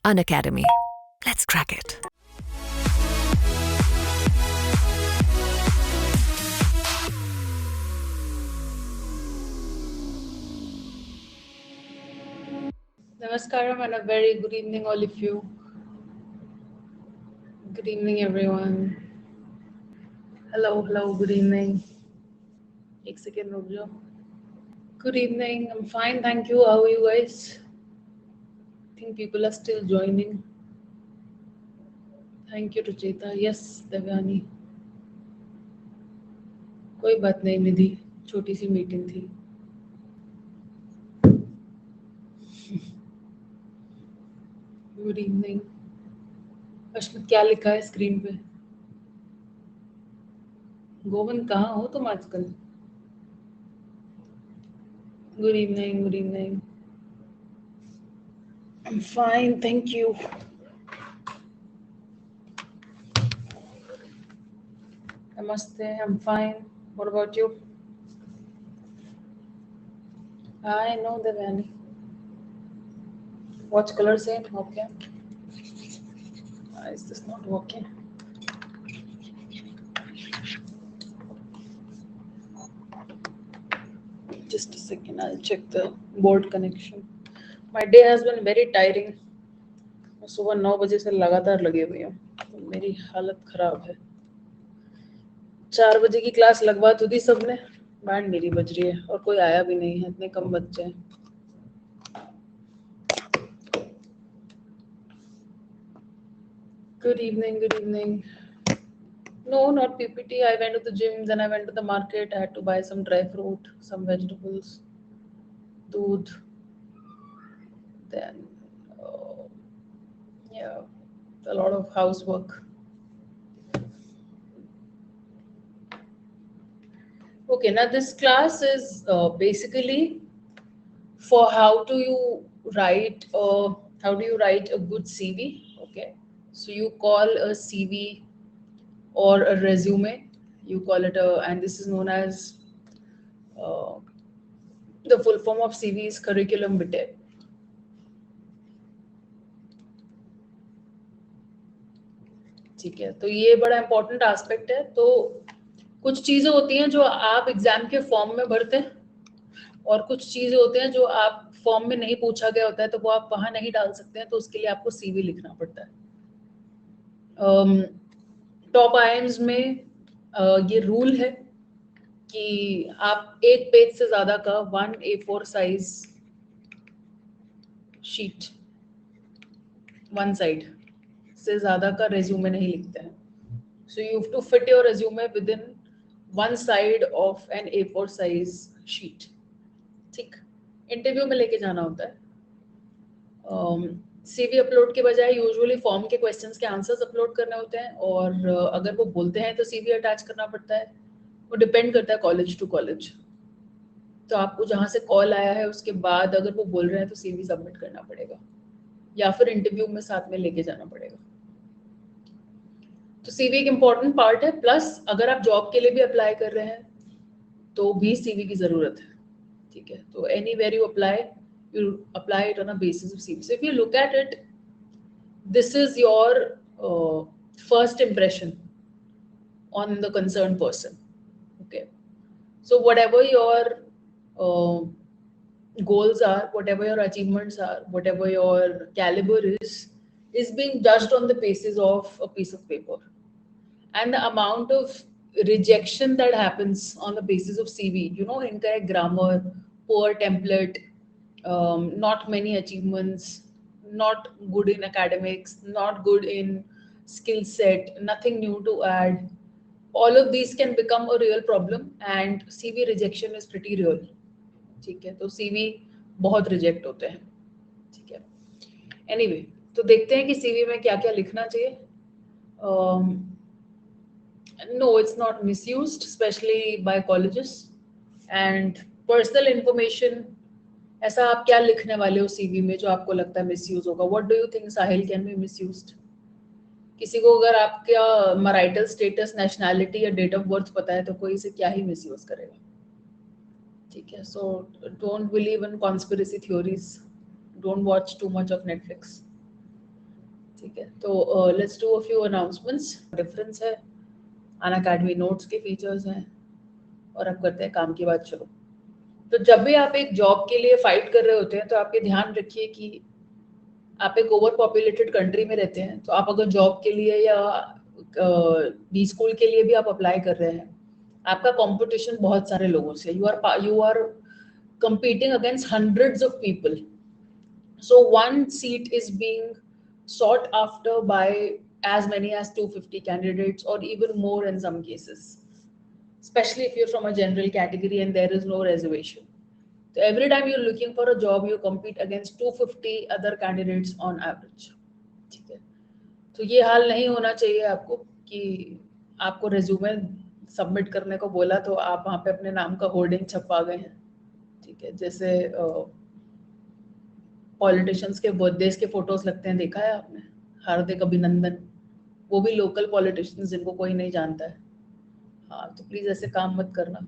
Unacademy. Let's crack it. Namaskaram and a very good evening, all of you. Good evening, everyone. Hello, good evening. एक second रुक जाओ. Good evening. I'm fine, thank you. How are you guys? I think people are still joining. Thank you, Ruchita. Yes, Devyani. कोई बात नहीं निधि, छोटी सी meeting थी. Good evening. Ashmit, क्या लिखा है स्क्रीन पे? गोविंद, कहाँ हो तुम आजकल? Good evening, good evening. I'm fine, thank you. Namaste, I'm fine. What about you? I know Devyani. Watch color same, okay. Why is this not working? Just a second, I'll check the board connection. My day has been very tiring. मैं सुबह 9 बजे से लगातार लगे हुई हूँ, तो मेरी हालत खराब है. 4 बजे की क्लास लगवा तो दी सबने, बैंड मेरी बज रही है और कोई आया भी नहीं है, इतने कम बच्चे हैं. Good evening, good evening. No, not PPT. I went to the gym, then I went to the market. I had to buy some dry fruit, some vegetables, doodh. Then, yeah, a lot of housework. Okay, now this class is basically for how do you write a good CV. Okay, so you call a CV or a resume, you call it and this is known as uh, the full form of CV is curriculum vitae. ठीक है, तो ये बड़ा important aspect है. तो कुछ चीजें होती हैं जो आप एग्जाम के फॉर्म में भरते हैं और कुछ चीजें होती हैं जो आप फॉर्म में नहीं पूछा गया होता है, तो वो आप वहां नहीं डाल सकते हैं, तो उसके लिए आपको सीवी लिखना पड़ता है. टॉप आईएम्स में ये रूल है कि आप एक पेज से ज्यादा का 1 A4 साइज शीट, 1 साइड से ज्यादा का रेज्यूमे नहीं लिखते हैं. So you have to fit your resume within 1 side of an A4 size sheet. ठीक, इंटरव्यू में लेके जाना होता है. सीवी अपलोड के बजाय यूजुअली फॉर्म के क्वेश्चंस के आंसर्स अपलोड करने होते हैं, और अगर वो बोलते हैं तो सीवी अटैच करना पड़ता है. वो डिपेंड करता है कॉलेज टू कॉलेज. तो आपको जहाँ से कॉल आया है उसके बाद अगर वो बोल रहे हैं तो सीवी सबमिट करना पड़ेगा, या फिर इंटरव्यू में साथ में लेके जाना पड़ेगा. तो सीवी एक इम्पॉर्टेंट पार्ट है. प्लस अगर आप जॉब के लिए भी अप्लाई कर रहे हैं तो भी सीवी की जरूरत है. ठीक है, तो anywhere you apply it on a basis of CV. So if you look at it, this is your first impression on the concerned person. Okay, so whatever your uh, goals are, whatever your achievements are, whatever your caliber is being judged on the basis of a piece of paper. And the amount of rejection that happens on the basis of CV, incorrect grammar, poor template, not many achievements, not good in academics, not good in skill set, nothing new to add, all of these can become a real problem, and CV rejection is pretty real. ठीक है, तो CV बहुत reject होते हैं. ठीक है, anyway, तो देखते हैं कि CV में क्या क्या लिखना चाहिए. No, it's not misused, especially by colleges. And personal information, ऐसा आप क्या लिखने वाले हो सीवी में जो आपको लगता है मिसयूज होगा? What do you think, Sahil, can be misused? किसी को अगर आपका मैरिटल स्टेटस, नेशनैलिटी या डेट ऑफ बर्थ पता है तो कोई इसे क्या ही मिसयूज करेगा. ठीक है, so don't believe in conspiracy theories, don't watch too much of Netflix. ठीक है, तो let's do a few announcements. Difference है, अनअकैडमी नोट्स के फीचर्स हैं, और अब करते हैं काम की बात। चलो, तो जब भी आप एक जॉब के लिए फाइट कर रहे होते हैं तो आप ये ध्यान रखिए कि आप एक ओवर पॉपुलेटेड कंट्री में रहते हैं, तो आप अगर जॉब के लिए या बी स्कूल के लिए भी आप अप्लाई कर रहे हैं, आपका कंपटीशन बहुत सारे लोगों से, you are competing against hundreds of people. So one seat is being sought after by as many as 250 candidates or even more in some cases, especially if you're from a general category and there is no reservation. So every time you're looking for a job, you compete against 250 other candidates on average. ठीक है, तो ये हाल नहीं होना चाहिए आपको कि आपको रेज्यूमे सबमिट करने को बोला तो आप वहाँ पे अपने नाम का होर्डिंग छपवा गए हैं। ठीक है, जैसे पॉलिटिशियंस के बर्थडेज के फोटोज लगते हैं, देखा है आपने, हार्दिक अभिनंदन, वो भी लोकल पॉलिटिशियंस जिनको कोई नहीं जानता है। हाँ, तो प्लीज ऐसे काम मत करना,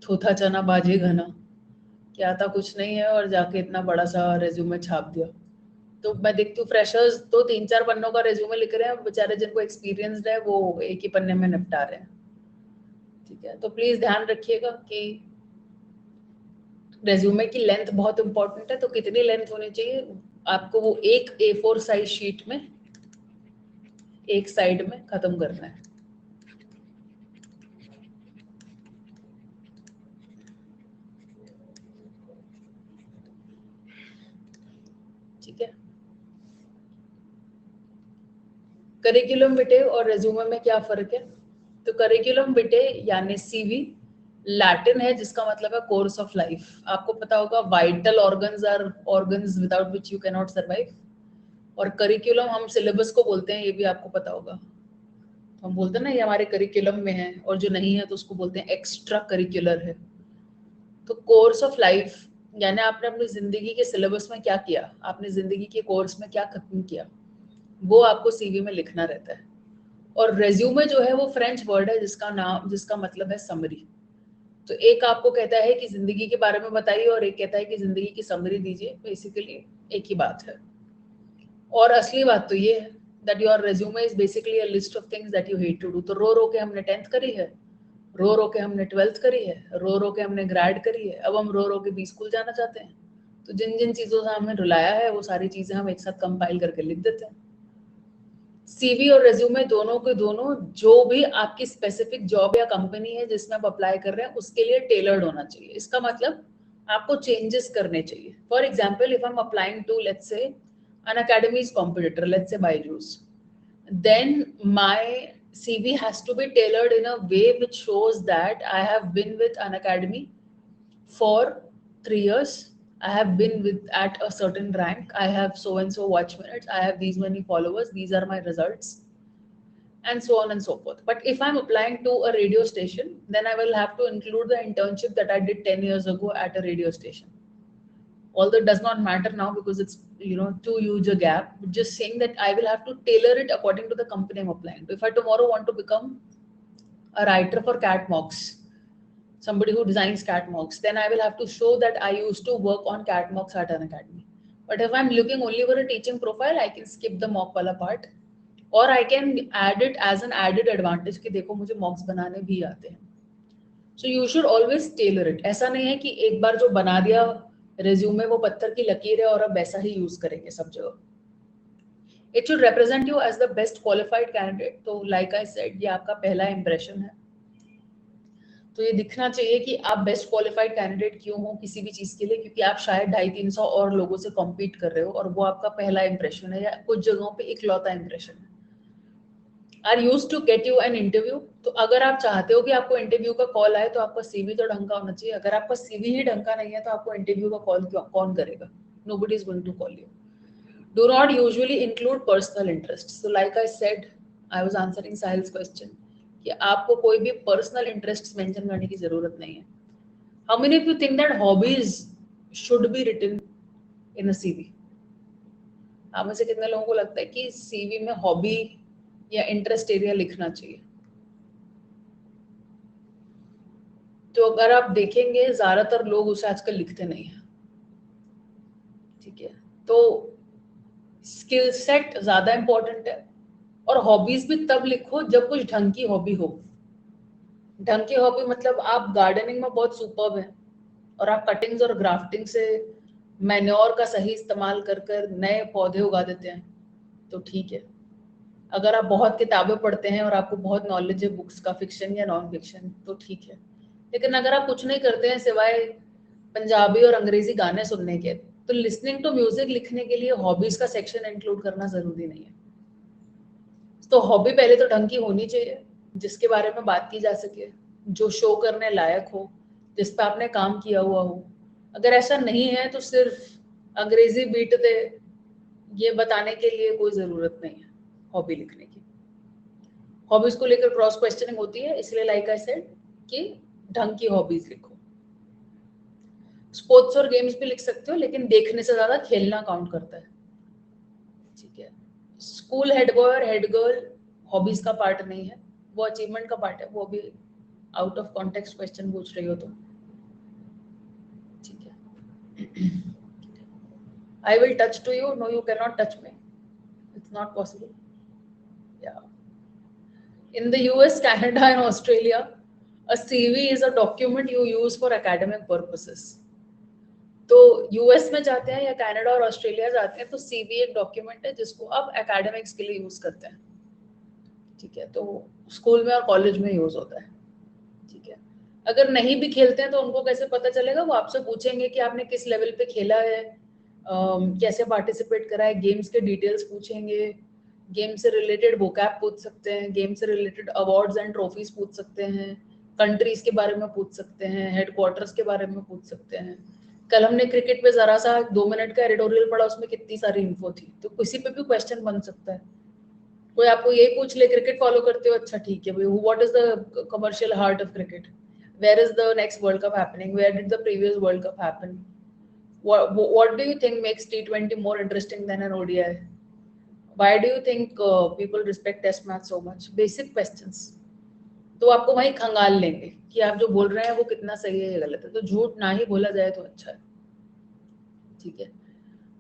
थोथा चना बाजे घना, क्या था कुछ नहीं है और जाके इतना बड़ा सा रेज्यूमे छाप दिया। तो मैं देखती हूँ फ्रेशर्स तो 3-4 पन्नों का रेज्यूमे लिख रहे हैं, बेचारे जिनको एक्सपीरियंस्ड है वो एक ही पन्ने में निपटा रहे हैं। ठीक है, तो प्लीज ध्यान रखिएगा कि रेज्यूमे की लेंथ बहुत इंपॉर्टेंट है। तो कितनी लेंथ होनी चाहिए आपको, वो एक A4 साइज शीट में एक साइड में खत्म करना है। ठीक है, करिकुलम विटे और रेज्यूमे में क्या फर्क है? तो करिकुलम विटे यानी सीवी लैटिन है, जिसका मतलब है कोर्स ऑफ लाइफ। आपको पता होगा vital organs are organs without which you can नॉट सर्वाइव, और करिकुलम हम सिलेबस को बोलते हैं, ये भी आपको पता होगा। हम बोलते हैं ना ये हमारे करिकुलम में है, और जो नहीं है तो उसको बोलते हैं एक्स्ट्रा करिकुलर है। तो कोर्स ऑफ लाइफ यानी आपने अपनी जिंदगी के सिलेबस में क्या किया, आपने जिंदगी के कोर्स में क्या खत्म किया, वो आपको सीवी में लिखना रहता है। और रेज्यूमे जो है वो फ्रेंच वर्ड है जिसका मतलब है समरी। तो एक आपको कहता है कि जिंदगी के बारे में बताइए और एक कहता है कि जिंदगी की समरी दीजिए, बेसिकली एक ही बात है। और असली बात तो ये है that your resume is basically a list of things that you hate to do. तो रो रो के हमने 10th करी है, रो रो के हमने 12th करी है, रो रो के हमने ग्रेड करी है, अब हम रो रो के बी स्कूल जाना चाहते हैं। तो जिन जिन चीजों से हमने रुलाया है वो सारी चीजें हम एक साथ कंपाइल करके लिख देते हैं। सीवी और रेज्यूमे दोनों के दोनों जो भी आपकी स्पेसिफिक जॉब या कंपनी है जिसमें आप अप्लाई कर रहे हैं उसके लिए टेलर्ड होना चाहिए। इसका मतलब आपको चेंजेस करने चाहिए। For example, if I am applying to let's say an academy's competitor, let's say Byju's, then my CV has to be tailored in a way which shows that I have been with an academy for 3 years. I have been with at a certain rank. I have so and so watch minutes. I have these many followers. These are my results, and so on and so forth. But if I'm applying to a radio station, then I will have to include the internship that I did 10 years ago at a radio station. Although it does not matter now because it's too huge a gap, but just saying that I will have to tailor it according to the company I'm applying to. If I tomorrow want to become a writer for catwalks, somebody who designs catwalks, then I will have to show that I used to work on catwalks at an academy. But if I'm looking only for a teaching profile, I can skip the mock wala part, or I can add it as an added advantage कि देखो मुझे मॉक्स बनाने भी आते हैं. So you should always tailor it. ऐसा नहीं है कि एक बार जो बना दिया रेज्यूमे वो पत्थर की लकीर है और अब वैसा ही यूज करेंगे सब जगह. It should represent you as the best qualified candidate. तो like I said, ये आपका पहला impression है. तो ये दिखना चाहिए कि आप बेस्ट क्वालिफाइड कैंडिडेट क्यों हो किसी भी चीज के लिए, क्योंकि आप शायद 250-300 और लोगों से कॉम्पीट कर रहे हो और वो आपका पहला इंप्रेशन है या कुछ जगहों पे इकलौता इंप्रेशन है. Are used to get you an interview. तो अगर आप चाहते हो कि आपको इंटरव्यू का कॉल आए तो आपका सीवी तो ढंग का होना चाहिए. अगर आपका सीवी ही ढंग का नहीं है तो आपको इंटरव्यू का कॉल कौन करेगा? Nobody is going to call you. Do not usually include personal interests. So like I said, I was answering Sahil's question कि आपको कोई भी पर्सनल इंटरेस्ट मेंशन करने की जरूरत नहीं है. How many of you think that hobbies should be written in a CV? आप में से कितने लोगों को लगता है कि सीवी में हॉबी या इंटरेस्ट एरिया लिखना चाहिए? तो अगर आप देखेंगे ज्यादातर लोग उसे आजकल लिखते नहीं है. ठीक है, तो स्किल सेट ज्यादा इंपॉर्टेंट है, और हॉबीज भी तब लिखो जब कुछ ढंग की हॉबी हो। ढंग की हॉबी मतलब आप गार्डनिंग में बहुत सुपर्ब है और आप कटिंग्स और ग्राफ्टिंग से मैन्योर का सही इस्तेमाल कर कर नए पौधे उगा देते हैं तो ठीक है। अगर आप बहुत किताबें पढ़ते हैं और आपको बहुत नॉलेज है बुक्स का, फिक्शन या नॉन फिक्शन, तो ठीक है। लेकिन अगर आप कुछ नहीं करते हैं सिवाय पंजाबी और अंग्रेजी गाने सुनने के, तो लिसनिंग टू म्यूजिक लिखने के लिए हॉबीज का सेक्शन इंक्लूड करना जरूरी नहीं है। तो हॉबी पहले तो ढंग की होनी चाहिए, जिसके बारे में बात की जा सके, जो शो करने लायक हो, जिस पे आपने काम किया हुआ हो। अगर ऐसा नहीं है तो सिर्फ अंग्रेजी बीट दे ये बताने के लिए कोई जरूरत नहीं है हॉबी लिखने की। हॉबीज को लेकर क्रॉस क्वेश्चनिंग होती है, इसलिए लाइक आई सेड कि ढंग की हॉबीज लिखो। स्पोर्ट्स और गेम्स भी लिख सकते हो, लेकिन देखने से ज्यादा खेलना काउंट करता है, ठीक है। स्कूल हेड बॉय और हेड गर्ल हॉबीज का पार्ट नहीं है, वो अचीवमेंट का पार्ट है। वो भी आउट ऑफ कॉन्टेक्स्ट क्वेश्चन पूछ रही हो तो ठीक है। I will touch to you, no you can not touch me, it's not possible. या in the US, Canada and Australia, a CV is a document you use for academic purposes. तो US में जाते हैं या Canada और Australia जाते हैं तो सीवी एक डॉक्यूमेंट है जिसको आप एकेडमिक्स के लिए यूज करते हैं, ठीक है। तो स्कूल में और कॉलेज में यूज होता है, ठीक है। अगर नहीं भी खेलते हैं तो उनको कैसे पता चलेगा? वो आपसे पूछेंगे कि आपने किस लेवल पे खेला है, कैसे पार्टिसिपेट करा है, गेम्स के डिटेल्स पूछेंगे, गेम से रिलेटेड वोकैब पूछ सकते हैं, गेम से रिलेटेड अवार्ड्स एंड ट्रॉफीज पूछ सकते हैं, कंट्रीज के बारे में पूछ सकते हैं, हेडक्वार्टर्स के बारे में पूछ सकते हैं। कल हमने क्रिकेट पे जरा सा 2 मिनट का एडिटोरियल पढ़ा, उसमें कितनी सारी इन्फो थी, तो किसी पे भी क्वेश्चन बन सकता है। कोई आपको यही पूछ ले क्रिकेट फॉलो करते हो, अच्छा ठीक है भाई, what is the commercial heart of cricket, where is the next world cup happening, where did the previous world cup happen, what do you think makes T20 more interesting than an ODI, why do you think people respect test match so much, basic questions। तो आपको वहीं खंगाल लेंगे कि आप जो बोल रहे हैं वो कितना सही है या गलत है। तो झूठ ना ही बोला जाए तो अच्छा है, ठीक है।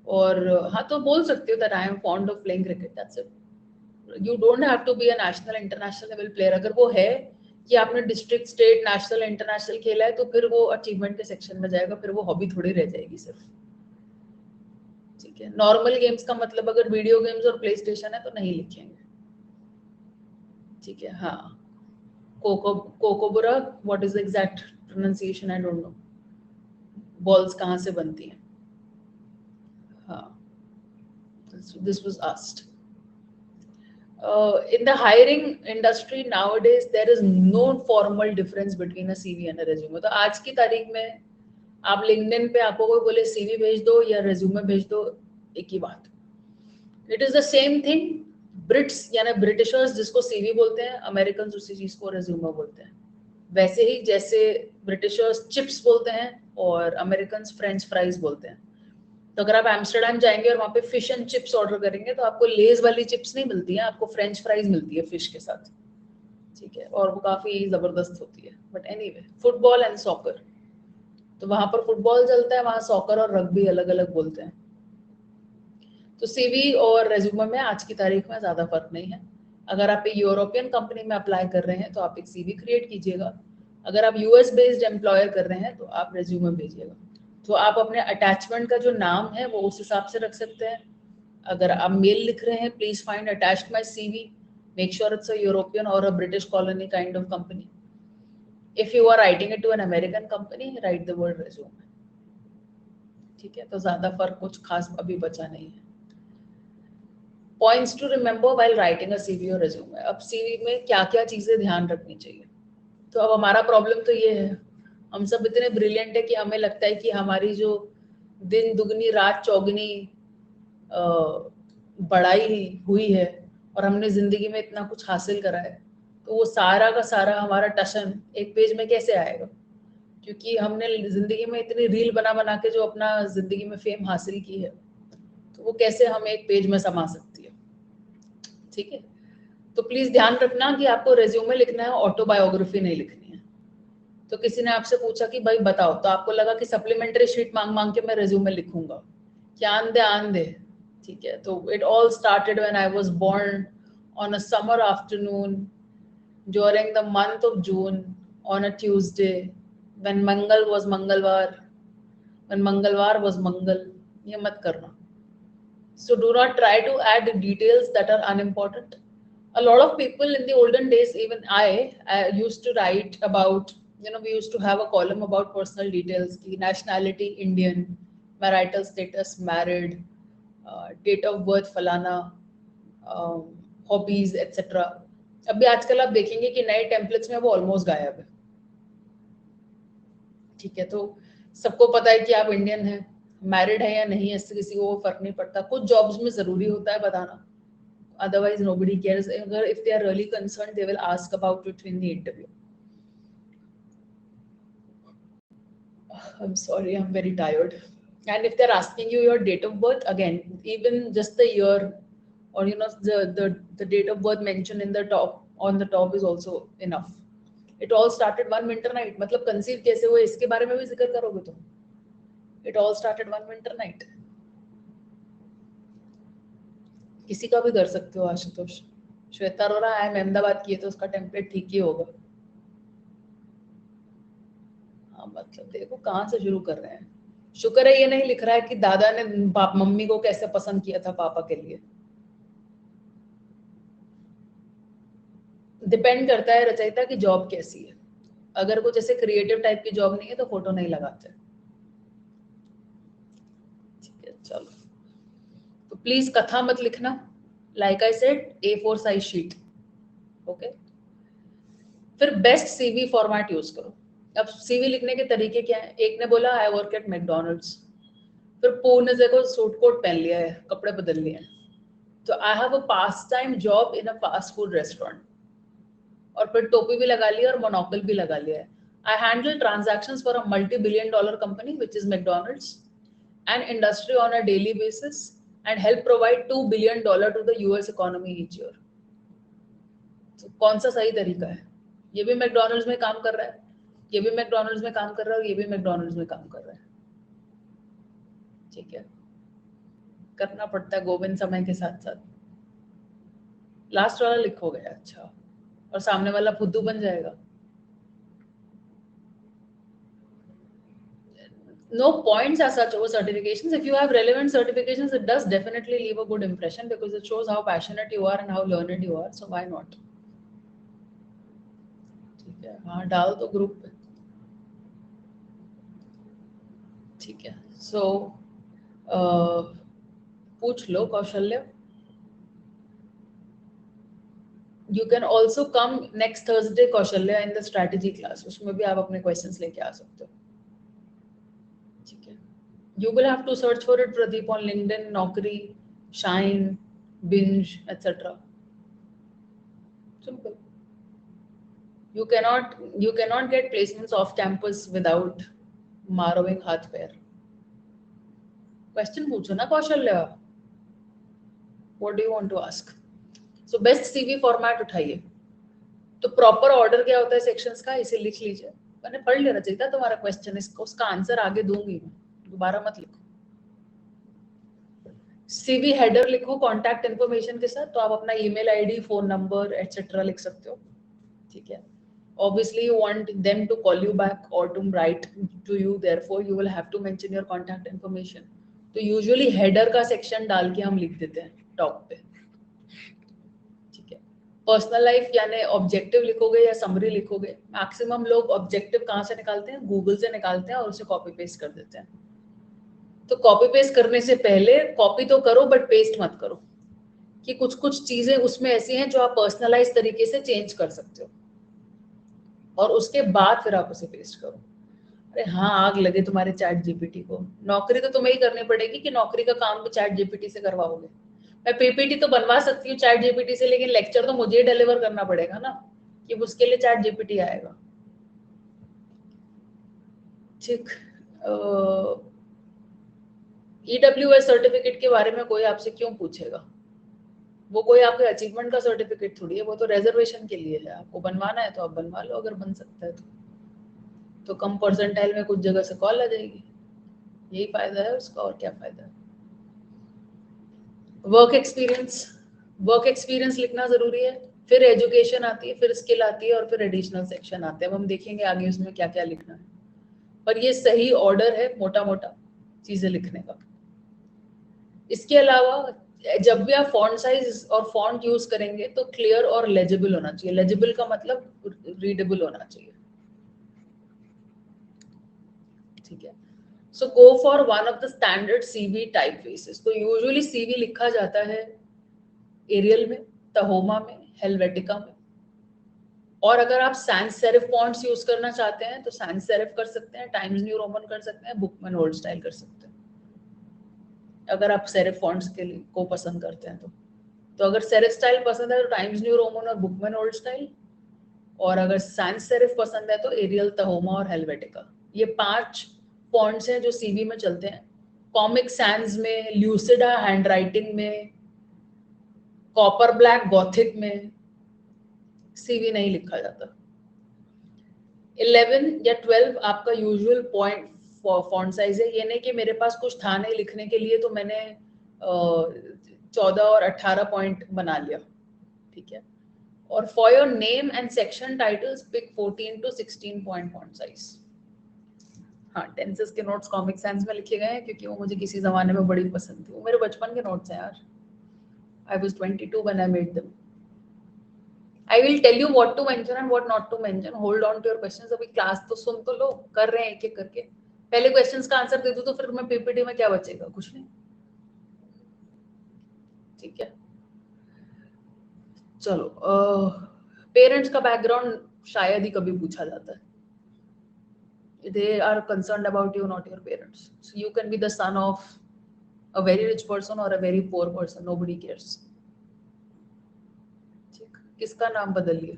और हाँ, तो बोल सकते हो that I am fond of playing cricket, that's it. You don't have to be a national international level player. अगर वो है कि आपने डिस्ट्रिक्ट, स्टेट, नेशनल, इंटरनेशनल खेला है तो फिर वो अचीवमेंट के सेक्शन में जाएगा, फिर वो हॉबी थोड़ी रह जाएगी सिर्फ, ठीक है। नॉर्मल गेम्स का मतलब अगर वीडियो गेम्स और प्ले स्टेशन है तो नहीं लिखेंगे, ठीक है। हाँ, kookaburra, what is the exact pronunciation, I don't know. Balls कहाँ से बनती हैं? हाँ, this was asked. In the hiring industry nowadays, there is no formal difference between a CV and a resume. तो आज की तारीख में आप लिंक्डइन पे आपको कोई बोले CV भेज दो या रेज्यूमे भेज दो, एक ही बात। It is the same thing. Brits यानी ब्रिटिशर्स जिसको CV बोलते हैं, अमेरिकन उसी चीज को रेज्यूमे बोलते हैं। वैसे ही जैसे ब्रिटिशर्स चिप्स बोलते हैं और अमेरिकन फ्रेंच फ्राइज बोलते हैं। तो अगर आप एम्स्टर्डम जाएंगे और वहाँ पे फिश एंड चिप्स ऑर्डर करेंगे तो आपको लेज वाली चिप्स नहीं मिलती है, आपको फ्रेंच फ्राइज मिलती है फिश के साथ, ठीक है। और वो काफी जबरदस्त होती है। But anyway, football and soccer, तो वहां पर फुटबॉल चलता है, वहां सॉकर और रग्बी अलग अलग बोलते हैं। तो सीवी और रेज्यूमे में आज की तारीख में ज्यादा फर्क नहीं है। अगर आप एक यूरोपियन कंपनी में अप्लाई कर रहे हैं तो आप एक सीवी क्रिएट कीजिएगा। अगर आप यूएस बेस्ड एम्प्लॉयर कर रहे हैं तो आप रेज्यूमे भेजिएगा। तो आप अपने अटैचमेंट का जो नाम है वो उस हिसाब से रख सकते हैं। अगर आप मेल लिख रहे हैं, please find attached my CV, make sure it's a European और a British colony kind of company. If you are writing it to an American company, write the word resume, ठीक है। तो ज्यादा फर्क कुछ खास अभी बचा नहीं है। Points to remember while writing a CV और रेज्यूमे। अब सीवी में क्या क्या चीजें ध्यान रखनी चाहिए। तो अब हमारा प्रॉब्लम तो ये है, हम सब इतने ब्रिलियंट है कि हमें लगता है कि हमारी जो दिन दुगनी रात चौगनी बढ़ाई हुई है और हमने जिंदगी में इतना कुछ हासिल करा है, तो वो सारा का सारा हमारा टशन एक पेज में कैसे आएगा? क्योंकि हमने जिंदगी में इतनी रील बना बना के जो अपना जिंदगी में फेम हासिल की है, तो वो कैसे हम एक पेज में समा सकती है, ठीक है। तो प्लीज ध्यान रखना कि आपको रेज्यूमे लिखना है, ऑटोबायोग्राफी नहीं लिखनी है। तो किसी ने आपसे पूछा कि भाई बताओ, तो आपको लगा कि सप्लीमेंट्री शीट मांग मांग के मैं रेज्यूमे लिखूंगा, क्या आन दे ठीक है, तो it all started when I was born on a summer afternoon during the month of June on a Tuesday when Mangal was Mangalwar, when Mangalwar was Mangal. ये मत करना. So do not try to add details that are unimportant. A lot of people in the olden days, even I used to write about, we used to have a column about personal details, ki nationality Indian, marital status married, date of birth फलाना, hobbies etc. अभी आजकल आप देखेंगे कि नए templates में वो almost गायब है. ठीक है, तो सबको पता है कि आप इंडियन हैं, मैरिड है या नहीं, इससे किसी को फर्क नहीं पड़ता. कुछ जॉब्स में जरूरी होता है बताना, otherwise nobody cares. If they are really concerned, they will ask about it in the interview. I'm sorry, I'm very tired. And if they're asking you your date of birth, again, even just the year or the date of birth mentioned in the top, on the top is also enough. It all started one winter night. मतलब conceive कैसे हुए इसके बारे में भी जिक्र करोगे तुम. It all started one winter night. किसी का भी कर सकते हो आशुतोष. श्वेता अरोरा आई अहमदाबाद की है तो उसका टेम्पलेट ठीक ही होगा. हाँ मतलब देखो कहाँ से शुरू कर रहे हैं. शुक्र है ये नहीं लिख रहा है कि दादा ने मम्मी को कैसे पसंद किया था पापा के लिए. डिपेंड करता है रचयिता की जॉब कैसी है. अगर कुछ ऐसे क्रिएटिव टाइप की जॉब नहीं है तो फोटो नहीं लगाते. ठीक है चलो, तो प्लीज कथा मत लिखना. Like I said A4 size sheet. Okay, फिर बेस्ट सीवी फॉर्मेट यूज करो. अब सीवी लिखने के तरीके क्या है. एक ने बोला आई वर्क एट मैकडोनल्ड्स, फिर पूर्ण ने देखो सूट कोट पहन लिया है, कपड़े बदल लिए हैं, तो I have a pass time job in a fast food restaurant, और फिर टोपी भी लगा लिया और मोनोकल भी लगा लिया है. I handle transactions for a multi-billion dollar company which is McDonald's and industry on a daily basis and help provide $2 billion to the US economy each year. तो कौन सा सही तरीका है. ये भी मैकडोनल्ड्स में काम कर रहा है, ये भी मैकडोनल्ड्स में काम कर रहा है, और ये भी मैकडोनल्ड्स में काम कर रहा है. ठीक है, करना पड़ता है गोविंद समय के साथ साथ. लास्ट वाला लिखोगे अच्छा, और सामने वाला फुद्दू बन जाएगा. No points as such over certifications. If you have relevant certifications, it does definitely leave a good impression because it shows how passionate you are and how learned you are. So why not? ठीक है, हाँ डाल दो group पे. ठीक है, so पूछ लो कौशल्य. You can also come next Thursday कौशल्य in the strategy class. उसमें भी आप अपने questions लेके आ सकते हो. ठीक है, you will have to search for it Pradeep on LinkedIn, Naukri, Shine, Binge, etc. Simple. You cannot get placements off campus without मारोविंग हाथ पैर. क्वेश्चन पूछो ना कौशल्य. What do you want to ask? So best CV format उठाइए. तो proper order क्या होता है सेक्शंस का, इसे लिख लीजिए. मैंने पढ़ लेना चाहिए था तुम्हारा क्वेश्चन, इसका उसका आंसर आगे दूंगी मैं, दोबारा मत लिखो. सीवी हेडर लिखो कॉन्टैक्ट इन्फॉर्मेशन के साथ, तो आप अपना email ID, phone number etcetera लिख सकते हो. ठीक है, obviously you want them to call you back or to write to you, therefore you will have to mention your contact information. तो usually header का section डाल के हम लिख देते हैं टॉप पे. ठीक है, पर्सनल लाइफ यानी ऑब्जेक्टिव लिखोगे या समरी लिखोगे. मैक्सिमम लोग ऑब्जेक्टिव कहाँ से निकालते हैं, गूगल से निकालते हैं और उसे कॉपी पेस्ट कर देते हैं. तो कॉपी पेस्ट करने से पहले कॉपी तो करो बट पेस्ट मत करो, कि कुछ कुछ चीजें उसमें ऐसी हैं जो आप पर्सनलाइज तरीके से चेंज कर सकते हो, और उसके बाद फिर आप उसे पेस्ट करो. अरे हाँ, आग लगे तुम्हारे चैट जीपीटी को. नौकरी तो तुम्हें ही करनी पड़ेगी कि नौकरी का काम भी चैट जीपीटी से करवाओगे. मैं पीपीटी तो बनवा सकती हूँ चैट जीपीटी से, लेकिन लेक्चर तो मुझे ही डिलीवर करना पड़ेगा ना, कि उसके लिए चैट जीपीटी आएगा. ठीक, ईडब्ल्यूएस सर्टिफिकेट के बारे में कोई आपसे क्यों पूछेगा. वो कोई आपके अचीवमेंट का सर्टिफिकेट थोड़ी है, वो तो रिजर्वेशन के लिए है. आपको बनवाना है तो आप बनवा लो, अगर बन सकता है तो कम परसेंटाइल में कुछ जगह से कॉल आ जाएगी. यही फायदा है उसका, और क्या फायदा है. वर्क एक्सपीरियंस लिखना जरूरी है, फिर एजुकेशन आती है, फिर स्किल आती है और फिर एडिशनल सेक्शन आते हैं। अब हम देखेंगे आगे उसमें क्या क्या लिखना है, पर ये सही ऑर्डर है मोटा मोटा चीजें लिखने का। इसके अलावा जब भी आप फॉन्ट साइज और फॉन्ट यूज करेंगे तो क्लियर और लेजिबल होना चाहिए। लेजिबल का मतलब रीडेबल होना चाहिए, ठीक है। So go for one of the standard CV typefaces. तो यूजुअली सीवी लिखा जाता है एरियल में, तहोमा में, हेलवेटिका में, और अगर आप सैंस सेरिफ फॉन्ट्स यूज करना चाहते हैं तो सैंस सेरिफ कर सकते हैं, टाइम्स न्यू रोमन कर सकते हैं, बुकमैन ओल्ड स्टाइल कर सकते हैं, अगर आप सेरिफ फॉन्ट्स के लिए को पसंद करते हैं तो अगर सेरिफ स्टाइल पसंद है तो टाइम्स न्यू रोमन और बुकमैन ओल्ड स्टाइल, और अगर सैंस सेरिफ पसंद है तो एरियल, तहोमा और हेलवेटिका। ये 5 फॉन्ट्स हैं जो सीवी में चलते हैं। कॉमिक सैंस में, ल्यूसिडा हैंडराइटिंग में, कॉपर ब्लैक गॉथिक में सीवी नहीं लिखा जाता। 11 या 12 आपका यूजुअल पॉइंट फॉन्ट साइज है। ये नहीं कि मेरे पास कुछ था नहीं लिखने के लिए तो मैंने 14 और 18 पॉइंट बना लिया, ठीक है। और for your name and section titles pick 14 to 16 point font size. हाँ, टेंसेस के नोट्स कॉमिक सैंस में लिखे गए हैं क्योंकि वो मुझे किसी जमाने में बड़ी पसंद थी। वो मेरे बचपन के नोट्स हैं यार। I was 22 when I made them. I will tell you what to mention and what not to mention. Hold on to your questions. अभी क्लास तो सुन तो लो, कर रहे हैं एक एक करके। पहले क्वेश्चंस का आंसर दे दूं तो फिर मैं पीपीटी में क्या बचेगा? कुछ नहीं, ठीक है। चलो, पेरेंट्स का बैकग्राउंड शायद ही कभी पूछा जाता है। They are concerned about you, not your parents. So you can be the son of a very rich person or a very poor person. Nobody cares. ठीक, किसका नाम बदलिए?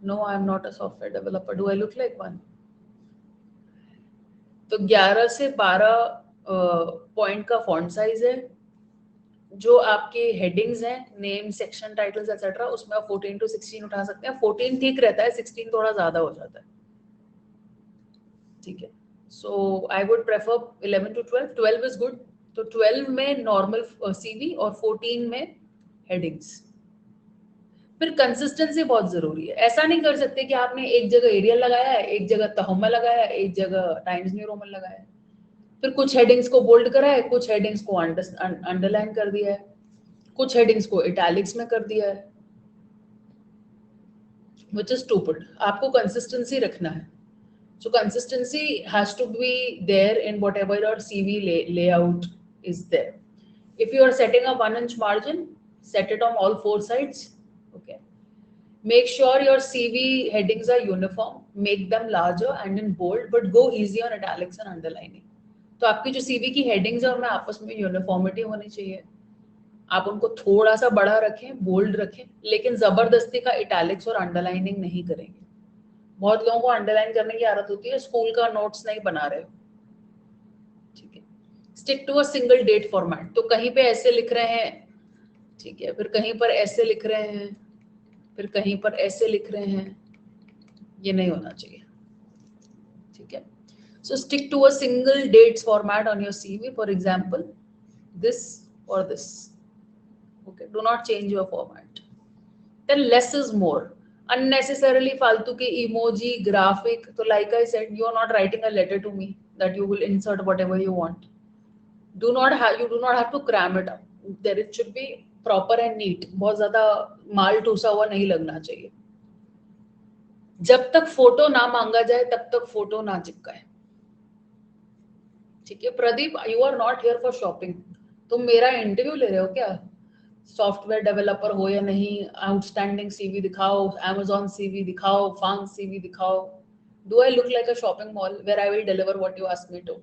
No, I am not a software developer. Do I look like one? तो 11 से 12 point का font size है। जो आपके हेडिंग्स हैं, नेम, सेक्शन टाइटल्स एक्सेट्रा, उसमें आप 14 to 16 उठा सकते हैं। 14 ठीक रहता है, 16 थोड़ा ज्यादा हो जाता है, ठीक है। So I would prefer 11 to 12। 12 is good. तो 12 में नॉर्मल सीवी और 14 में हेडिंग्स। फिर कंसिस्टेंसी बहुत जरूरी है। ऐसा नहीं कर सकते कि आपने एक जगह एरियल लगाया है, एक जगह तहोमा लगाया है, एक जगह टाइम्स न्यू रोमन लगाया है, फिर कुछ हेडिंग्स को बोल्ड करा है, कुछ हेडिंग्स को अंडरलाइन कर दिया है, कुछ हेडिंग्स को इटैलिक्स में कर दिया है, which is stupid. आपको कंसिस्टेंसी रखना है। So consistency has to be there in whatever your CV layout is there. If you are setting a 1-inch margin, set it on all 4 sides. Okay. Make sure your CV headings are uniform. Make them larger and in bold, but go easy on italics and underlining. तो आपकी जो CV की headings है उनमें आपस में uniformity होनी चाहिए। आप उनको थोड़ा सा बड़ा रखें, बोल्ड रखें, लेकिन जबरदस्ती का इटैलिक्स और अंडरलाइनिंग नहीं करेंगे। बहुत लोगों को अंडरलाइन करने की आदत होती है, स्कूल का नोट्स नहीं बना रहे हो, ठीक है। Stick to a single date format. तो कहीं पे ऐसे लिख रहे हैं, ठीक है, फिर कहीं पर ऐसे लिख रहे हैं, फिर कहीं पर ऐसे लिख रहे हैं, ये नहीं होना चाहिए, ठीक है। So stick to a single dates format on your CV, for example this और this, okay. Do not change your format. Then less is more. unnecessarily फालतू के इमोजी, ग्राफिक, तो like I said, you are not writing a letter to me that you will insert whatever you want. You do not have to cram it up. There it should be proper and neat. बहुत ज्यादा माल ठूसा हुआ नहीं लगना चाहिए। जब तक photo ना मांगा जाए तब तक फोटो ना चिपकाए, ठीक है। Pradeep, you are not here for shopping. तुम मेरा इंटरव्यू ले रहे हो क्या? सॉफ्टवेयर डेवलपर हो या नहीं, आउटस्टैंडिंग सीवी दिखाओ, Amazon सीवी दिखाओ, फांग सीवी दिखाओ। Do I look like a shopping mall where I will deliver what you ask me to?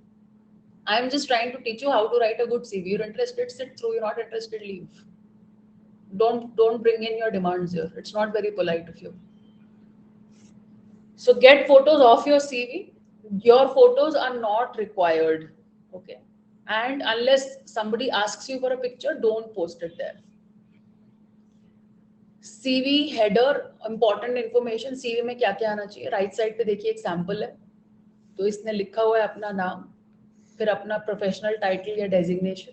I am just trying to teach you how to write a good CV. You're interested, sit through. You're not interested, leave. Don't bring in your demands here. It's not very polite of you. So get photos of your CV. Your photos are not required, okay? And unless somebody asks you for a picture, don't post it there. CV header, important information. CV में क्या क्या आना चाहिए? Right side पे देखिए एक sample है। तो इसने लिखा हुआ है अपना नाम, फिर अपना प्रोफेशनल टाइटल या डेजिग्नेशन,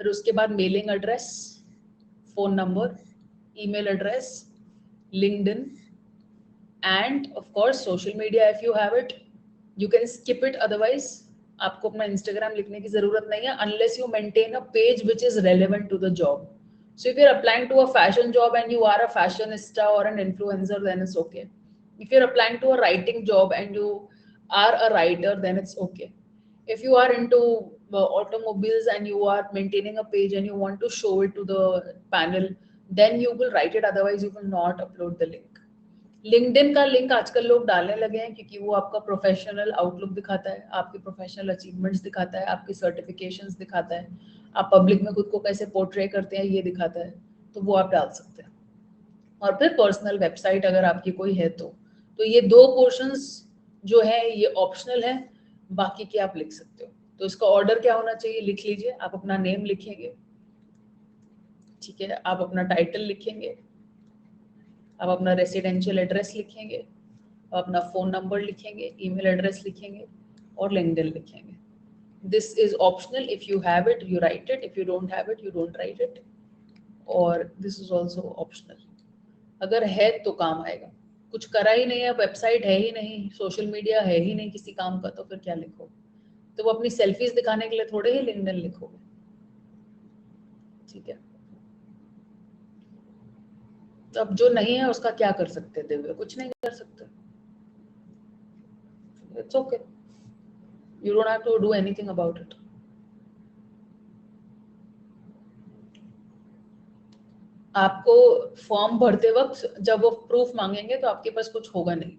फिर उसके बाद mailing address, phone number, email address, LinkedIn, end of course social media if you have it. You can skip it, otherwise आपको अपना इंस्टाग्राम लिखने की जरूरत नहीं है unless you maintain a page which is relevant to the job. So if you're applying to a fashion job and you are a fashionista or an influencer, then it's okay. If you're applying to a writing job and you are a writer, then it's okay. If you are into automobiles and you are maintaining a page and you want to show it to the panel, then you will write it, otherwise you will not upload the link. LinkedIn का link आजकल लोग डालने लगे हैं क्योंकि वो आपका professional outlook दिखाता है, आपके प्रोफेशनल अचीवमेंट्स दिखाता है, आपकी सर्टिफिकेशंस दिखाता है, आप पब्लिक में खुद को कैसे पोर्ट्रे करते हैं ये दिखाता है, तो वो आप डाल सकते हैं. और फिर पर्सनल वेबसाइट अगर आपकी कोई है तो ये 2 पोर्शंस जो है ये ऑप्शनल है, बाकी के आप लिख सकते हो. तो इसका ऑर्डर क्या होना चाहिए लिख लीजिए. आप अपना नेम लिखेंगे, ठीक है, आप अपना टाइटल लिखेंगे, आप अपना रेसिडेंशियल एड्रेस लिखेंगे, आप अपना फ़ोन नंबर लिखेंगे, ईमेल एड्रेस लिखेंगे और लिंक्डइन लिखेंगे. This is optional. If you have it you right it, if you don't have it you don't write it. और दिस इज ऑल्सो ऑप्शनल. अगर है तो काम आएगा. कुछ करा ही नहीं है, वेबसाइट है ही नहीं, सोशल मीडिया है ही नहीं किसी काम का, तो फिर क्या लिखो. तो वो अपनी सेल्फीज दिखाने के लिए थोड़े ही लिंक्डइन लिखोगे, ठीक है. तो अब जो नहीं है उसका क्या कर सकते दिव्य? कुछ नहीं कर सकते. It's okay, you don't have to do anything about it. आपको फॉर्म भरते वक्त जब वो प्रूफ मांगेंगे तो आपके पास कुछ होगा नहीं.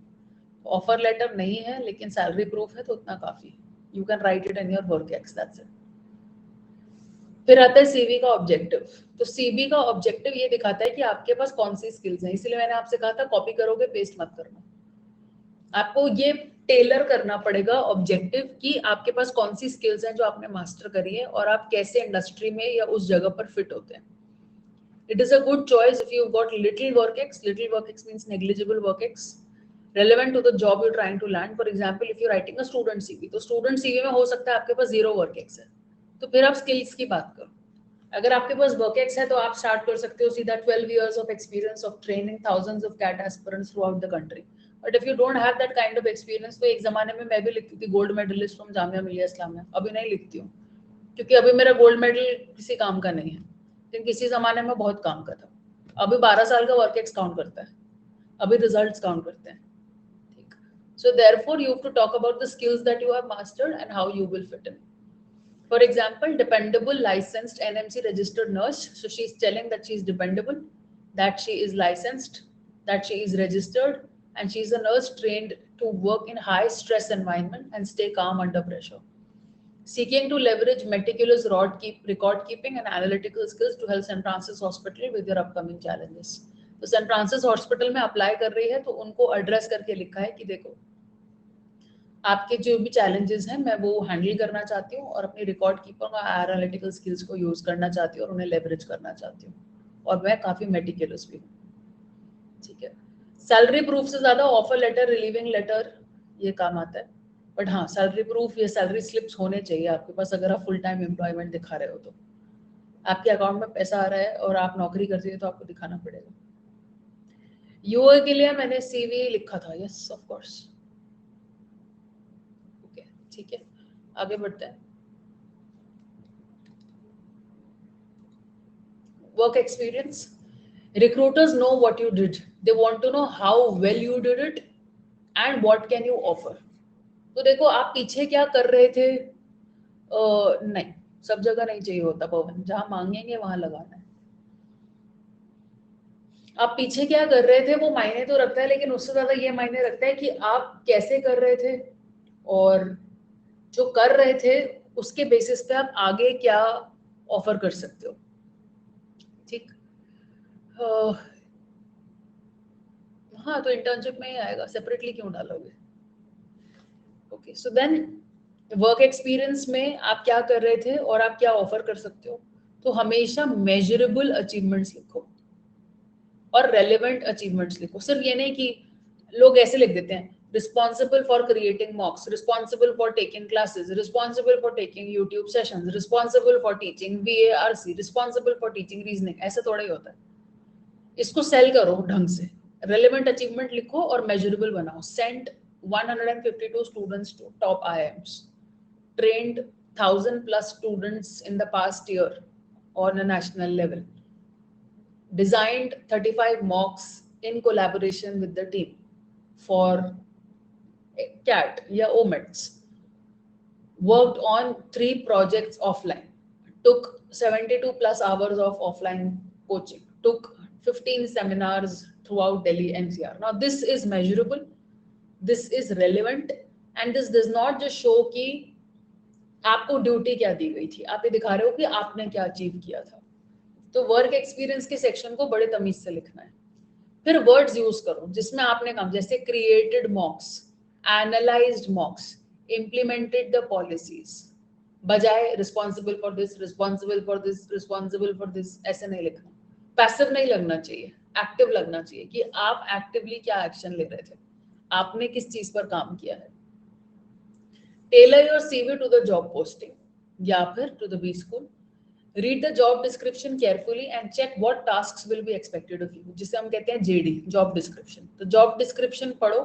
ऑफर लेटर नहीं है लेकिन सैलरी प्रूफ है, तो उतना काफी है. You can write it in your work ex, that's it. फिर आता है सीवी का ऑब्जेक्टिव. तो सीवी का ऑब्जेक्टिव ये दिखाता है कि आपके पास कौन सी स्किल्स हैं. इसलिए मैंने आपसे कहा था कॉपी करोगे पेस्ट मत करना. आपको ये टेलर करना पड़ेगा ऑब्जेक्टिव कि आपके पास कौन सी स्किल्स हैं जो आपने मास्टर करी है और आप कैसे इंडस्ट्री में या उस जगह पर फिट होते हैं. It is a good choice if you've got little work ex. Little work ex means negligible work ex relevant to the job you're trying to land. For example, if you're writing a student CV, तो student CV में हो सकता है आपके पास 0 work ex है, तो फिर आप स्किल्स की बात करो. अगर आपके पास वर्क एक्स है तो आप स्टार्ट कर सकते हो सीधा 12 years of experience of training thousands of CAT aspirants throughout the country. But if you don't have that kind of experience, तो एक जमाने में मैं भी लिखती थी gold medallist from Jamia Millia Islamia. अभी नहीं लिखती हूँ क्योंकि अभी मेरा गोल्ड मेडल किसी काम का नहीं है, लेकिन किसी जमाने में बहुत काम का था. अभी 12 साल का वर्क एक्स काउंट करता है, अभी रिजल्ट्स काउंट करते हैं, ठीक. So therefore you have to talk about the skills that you have mastered and how you will fit in. For example, dependable, licensed, NMC registered nurse. So she's telling that she's dependable, that she is licensed, that she is registered, and she's a nurse trained to work in high stress environment and stay calm under pressure. Seeking to leverage meticulous record keeping and analytical skills to help St. Francis Hospital with their upcoming challenges. तो St. Francis Hospital में apply कर रही है तो उनको address करके लिखा है कि देखो आपके जो भी चैलेंजेस हैं मैं वो हैंडल करना चाहती हूँ और अपनी रिकॉर्ड कीपर और एनालिटिकल स्किल्स को यूज करना चाहती हूँ और उन्हें लेवरेज करना चाहती हूँ, और मैं काफी मेटिकुलस भी हूँ, ठीक है. सैलरी प्रूफ से ज्यादा ऑफर लेटर, रिलीविंग लेटर ये काम आता है. बट हाँ, सैलरी प्रूफ या सैलरी स्लिप्स होने चाहिए आपके पास. अगर आप फुल टाइम एम्प्लॉयमेंट दिखा रहे हो तो आपके अकाउंट में पैसा आ रहा है और आप नौकरी करते हो तो आपको दिखाना पड़ेगा. यूए के लिए मैंने सीवी लिखा था, यस ऑफ कोर्स, ठीक है. आगे बढ़ते हैं. Work experience. Recruiters know what you did, they want to know how well you did it and what can you offer. तो देखो आप पीछे क्या कर रहे थे, नहीं, सब जगह नहीं चाहिए होता पवन, जहां मांगेंगे वहां लगाना है. आप पीछे क्या कर रहे थे वो मायने तो रखता है, लेकिन उससे ज्यादा ये मायने रखता है कि आप कैसे कर रहे थे और जो कर रहे थे उसके बेसिस पे आप आगे क्या ऑफर कर सकते हो, ठीक. हाँ, तो इंटर्नशिप में ही आएगा, सेपरेटली क्यों डालोगे. Okay, so then work experience में आप क्या कर रहे थे और आप क्या ऑफर कर सकते हो. तो हमेशा मेजरेबल अचीवमेंट्स लिखो और रेलेवेंट अचीवमेंट्स लिखो. सिर्फ ये नहीं कि लोग ऐसे लिख देते हैं responsible for creating mocks, responsible for taking classes, responsible for taking YouTube sessions, responsible for teaching VARC, responsible for teaching reasoning. ऐसे थोड़ा ही होता है. इसको सेल करो ढंग से, relevant achievement लिखो और measurable बनाओ. Sent 152 students to top IIMs, trained 1000 plus students in the past year on a national level, designed 35 mocks in collaboration with the team for CAT या OMETS, worked on 3 projects offline, took 72 plus hours of offline coaching, took 15 seminars throughout Delhi NCR. Now this is measurable, this is relevant, and this does not just show कि आपको duty क्या दी गई थी, आप ये दिखा रहे हो कि आपने क्या अचीव किया था. तो वर्क एक्सपीरियंस के सेक्शन को बड़े तमीज से लिखना है. फिर वर्ड्स यूज करो जिसमें आपने काम, जैसे created mocks, analysed mocks, implemented the policies, बजाय responsible for this, responsible for this, responsible for this. ऐसे नहीं लिखना. पैसिव नहीं लगना चाहिए, एक्टिव लगना चाहिए कि आप एक्टिवली क्या एक्शन ले रहे थे, आपने किस चीज पर काम किया है. Tailor your CV to the job posting या फिर to the B school. Read the job description carefully and check what tasks will be expected of you, जिसे हम कहते हैं JD, job description. तो job description पढ़ो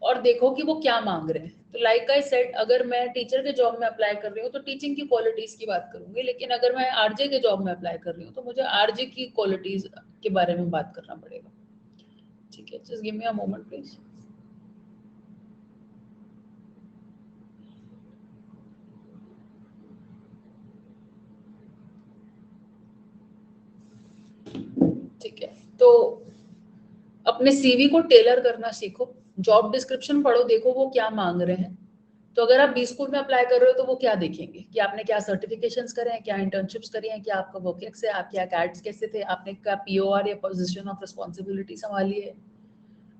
और देखो कि वो क्या मांग रहे हैं. तो like I said, अगर मैं टीचर के जॉब में अप्लाई कर रही हूँ तो टीचिंग की क्वालिटीज की बात करूंगी, लेकिन अगर मैं आरजे के जॉब में अप्लाई कर रही हूँ तो मुझे आरजे की क्वालिटीज के बारे में बात करना पड़ेगा. ठीक है, just give me a moment please. ठीक है, तो अपने सीवी को टेलर करना सीखो. जॉब डिस्क्रिप्शन पढ़ो, देखो वो क्या मांग रहे हैं. तो अगर आप बी स्कूल में अप्लाई कर रहे हो तो वो क्या देखेंगे कि आपने क्या सर्टिफिकेशंस करे हैं, क्या इंटर्नशिप्स करी हैं, क्या आपका वर्क एक्स है, आप क्या कैट्स कैसे थे, आपने क्या पीओआर या पोजीशन ऑफ रिस्पांसिबिलिटी संभाली है,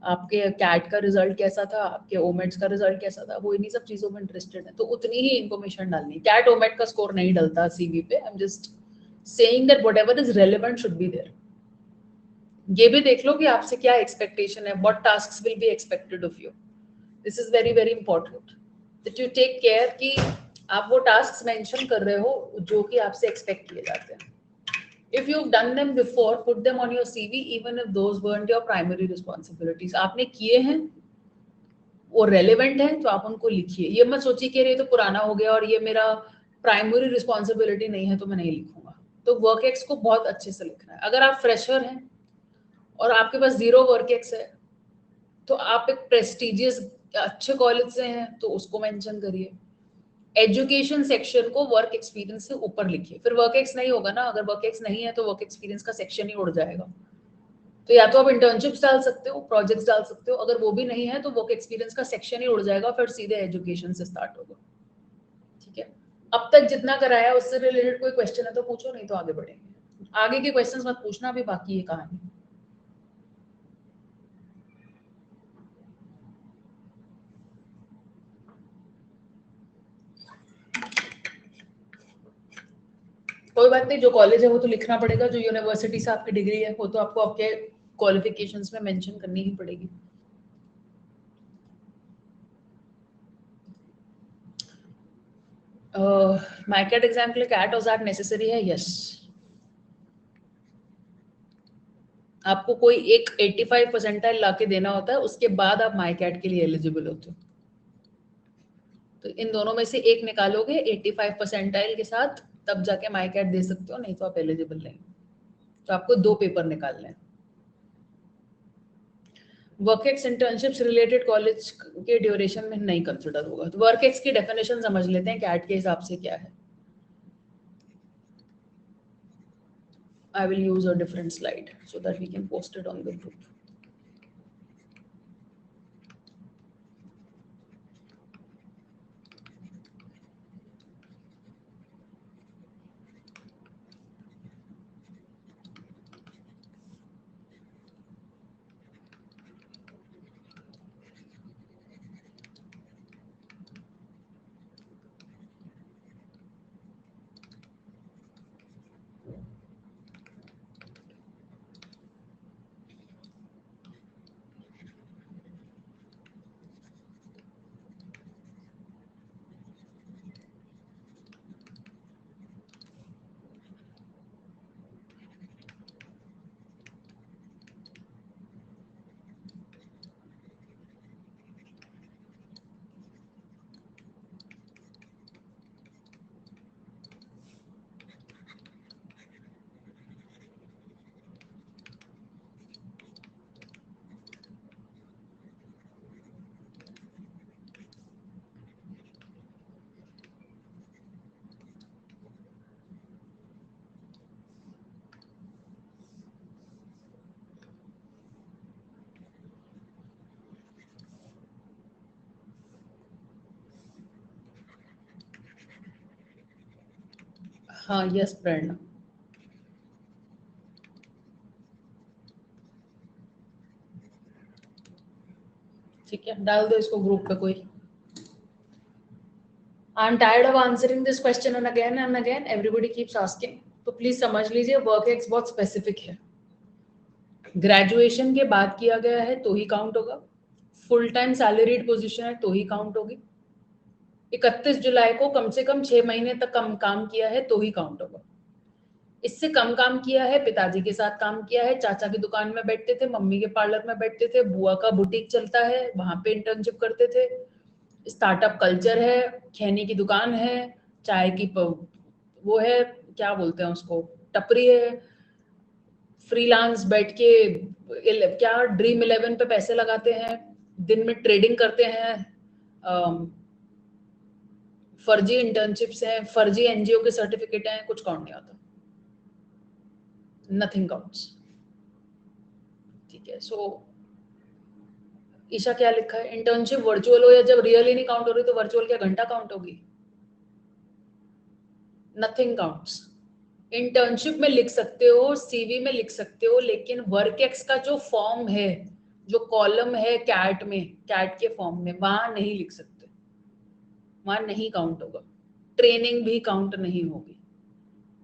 आपके कैट का रिजल्ट कैसा था, आपके ओमेट्स का रिजल्ट कैसा था. वो इन्हीं सब चीजों में इंटरेस्टेड है तो उतनी ही इंफॉर्मेशन डालनी है. कैट ओमेट का स्कोर नहीं डलता सीवी पे. I am just saying that whatever is relevant should be there. ये भी देख लो कि आपसे क्या एक्सपेक्टेशन है, what tasks will be expected of you. This is very very important that you take care कि आप वो टास्क्स मेंशन कर रहे हो जो कि आपसे एक्सपेक्ट किए जाते हैं. If you've done them before, put them on your CV even if those weren't your primary responsibilities. आपने किए हैं, वो रेलेवेंट है तो आप उनको लिखिए. ये मत सोचिए कि ये तो पुराना हो गया और ये मेरा प्राइमरी रिस्पॉन्सिबिलिटी नहीं है तो मैं नहीं लिखूंगा. तो वर्क एक्स को बहुत अच्छे से लिखना है. अगर आप फ्रेशर हैं और आपके पास 0 वर्क एक्स है तो आप एक प्रेस्टिजियस अच्छे कॉलेज से हैं तो उसको मेंशन करिए. एजुकेशन सेक्शन को वर्क एक्सपीरियंस से ऊपर लिखिए. फिर वर्क एक्स नहीं होगा ना, अगर वर्क एक्स नहीं है तो वर्क एक्सपीरियंस का सेक्शन ही उड़ जाएगा. तो या तो आप इंटर्नशिप्स डाल सकते हो, प्रोजेक्ट्स डाल सकते हो, अगर वो भी नहीं है तो वर्क एक्सपीरियंस का सेक्शन ही उड़ जाएगा, फिर सीधे एजुकेशन से स्टार्ट होगा. ठीक है, अब तक जितना कराया उससे रिलेटेड कोई क्वेश्चन है तो पूछो, नहीं तो आगे बढ़ेंगे. आगे के क्वेश्चंस मत पूछना, अभी बाकी है कहानी. कोई बात नहीं, जो कॉलेज है वो तो लिखना पड़ेगा, जो यूनिवर्सिटी से आपकी डिग्री है वो तो आपको आपके क्वालिफिकेशंस में मेंशन करनी ही पड़ेगी. माइकेट एग्जाम के लिए कैट और जैट नेसेसरी है. यस, आपको कोई एक 85 परसेंटाइल लाके देना होता है, उसके बाद आप माइकेट के लिए एलिजिबल होते हो. तो इन दोनों में से एक निकालोगे 85 परसेंटाइल के साथ, तब जाके माइकेट दे सकते हो, नहीं तो आप एलिजिबल नहीं. तो आपको 2 पेपर निकालने हैं. Work ex internships related college के ड्यूरेशन में नहीं कंसिडर होगा. तो वर्क एक्स की डेफिनेशन समझ लेते हैं कैट के हिसाब से क्या है. I will use a different slide so that we can post it on the group. हाँ यस प्रेरणा, ठीक है डाल दो इसको ग्रुप पे कोई। I am tired of answering this question and again everybody keeps asking, तो प्लीज समझ लीजिए वर्क एक्स बहुत स्पेसिफिक है। ग्रेजुएशन के बाद किया गया है तो ही काउंट होगा, फुल टाइम सैलरीड पोजीशन है तो ही काउंट होगी, 31 जुलाई को कम से कम 6 महीने तक कम काम किया है तो ही काउंट होगा। इससे कम काम किया है, पिताजी के साथ काम किया है, चाचा की दुकान में बैठते थे, मम्मी के पार्लर में बैठते थे, बुआ का बुटीक चलता है वहां पे इंटर्नशिप करते थे, स्टार्टअप कल्चर है, खैनी की दुकान है, चाय की वो है क्या बोलते हैं उसको, टपरी है, फ्रीलांस बैठ के क्या ड्रीम 11 पे पैसे लगाते हैं, दिन में ट्रेडिंग करते हैं, फर्जी इंटर्नशिप्स हैं, फर्जी एनजीओ के सर्टिफिकेट हैं, कुछ काउंट नहीं होता, नथिंग काउंट्स। ठीक है, सो ईशा क्या लिखा है, इंटर्नशिप वर्चुअल हो या जब रियली नहीं काउंट हो रही तो वर्चुअल क्या घंटा काउंट होगी, नथिंग काउंट्स। इंटर्नशिप में लिख सकते हो, सीवी में लिख सकते हो, लेकिन वर्क एक्स का जो फॉर्म है, जो कॉलम है कैट में, कैट के फॉर्म में, वहां नहीं लिख सकते, वहां नहीं काउंट होगा, ट्रेनिंग भी काउंट नहीं होगी,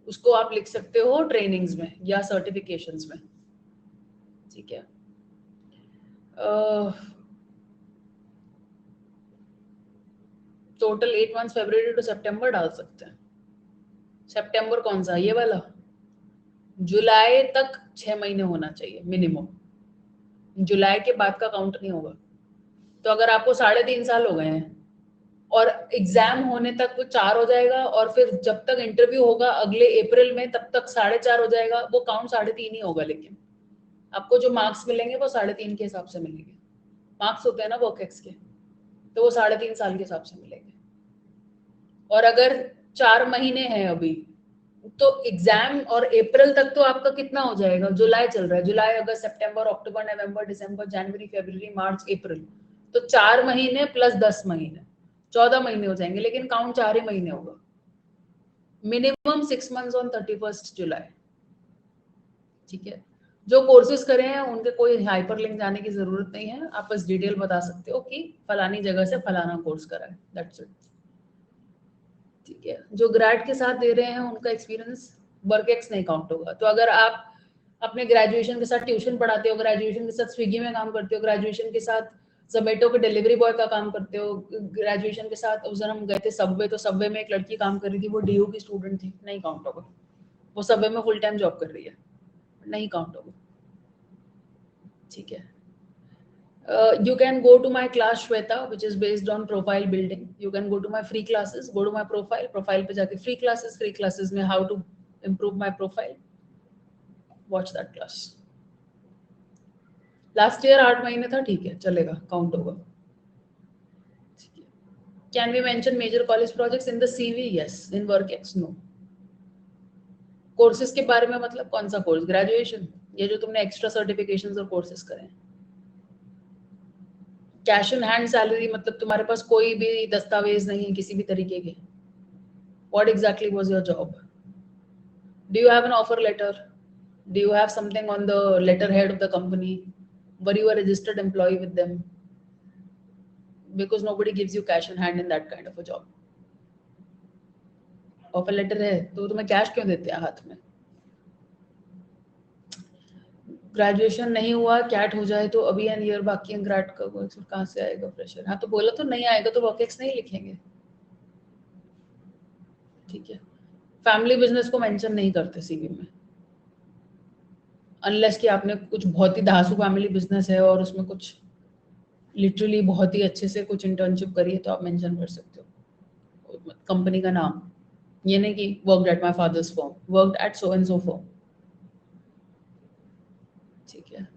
उसको आप लिख सकते हो ट्रेनिंग्स में या सर्टिफिकेशंस में। ठीक है, टोटल 8 मंथ्स फरवरी टू सितंबर डाल सकते हैं। सितंबर कौन सा, ये वाला, जुलाई तक 6 महीने होना चाहिए मिनिमम, जुलाई के बाद का काउंट नहीं होगा। तो अगर आपको 3.5 साल हो गए हैं और एग्जाम होने तक वो 4 हो जाएगा, और फिर जब तक इंटरव्यू होगा अगले अप्रैल में तब तक 4.5 हो जाएगा, वो काउंट 3.5 ही होगा, लेकिन आपको जो मार्क्स मिलेंगे वो 3.5 के हिसाब से मिलेंगे, मार्क्स होते हैं ना वर्क एक्स के, तो वो 3.5 साल के हिसाब से मिलेंगे। और अगर 4 महीने हैं अभी, तो एग्जाम और अप्रैल तक तो आपका कितना हो जाएगा, जुलाई चल रहा है, जुलाई अगस्त सितंबर अक्टूबर नवंबर दिसंबर जनवरी फरवरी मार्च अप्रैल, तो 4 महीने प्लस 10 महीने 14 महीने हो जाएंगे, लेकिन काउंट 4 ही महीने होगा, मिनिमम 6 मंथ्स ऑन 31 जुलाई। ठीक है, जो कोर्सेज करे हैं उनके कोई हाइपर लिंक जाने की जरूरत नहीं है, आप बस डिटेल बता सकते हो कि फलानी जगह से फलाना कोर्स करा है, दैट्स इट। ठीक है, जो ग्रेड के साथ दे रहे हैं उनका एक्सपीरियंस वर्क एक्स नहीं काउंट होगा। तो अगर आप अपने ग्रेजुएशन के साथ ट्यूशन पढ़ाते हो, ग्रेजुएशन के साथ स्विगी में काम करते हो, ग्रेजुएशन के साथ जोमेटो के डिलीवरी बॉय का काम करते हो, ग्रेजुएशन के साथ उस दिन हम गए थे सबवे, तो सबवे में एक लड़की काम कर रही थी, वो डीयू की स्टूडेंट थी, नहीं काउंट होगा, वो सबवे में फुल टाइम जॉब कर रही है, नहीं काउंट होगा। ठीक है, you can go to my class Shweta, which is based on profile building. You can go to my free classes, go to my profile पे जाके free classes में how to improve my profile, watch that class. Last year 8 महीने था, ठीक है चलेगा, count होगा। Can we mention major college projects in the CV, yes, in work ex no. Courses के बारे में मतलब कौन सा कोर्स, ग्रेजुएशन, ये जो तुमने एक्स्ट्रा सर्टिफिकेशंस और कोर्सेज करे हैं। कैश इन हैंड सैलरी मतलब तुम्हारे पास कोई भी दस्तावेज नहीं है किसी भी तरीके के, what exactly was your job, do you have an offer letter, do you have something on the letterhead of the company, were you a registered employee with them, because nobody gives you cash in hand in that kind of a job. Offer letter है तो तुम्हें cash क्यों देते हैं हाथ में, graduation नहीं हुआ कैट हो जाए तो अभी एन ईयर बाकी है ग्रेड का, कहाँ से आएगा प्रेशर, हाँ तो बोला तो नहीं आएगा तो वर्क एक्स नहीं लिखेंगे। ठीक है, फैमिली बिजनेस को मेंशन नहीं करते सीवी में, अनलेस कि आपने कुछ बहुत ही धासु फैमिली बिजनेस है और उसमें कुछ लिटरली बहुत ही अच्छे से कुछ इंटर्नशिप करी है तो आप मेंशन कर सकते हो कंपनी का नाम, ये नहीं कि worked at my father's firm, worked eight so and so firm. ठीक है,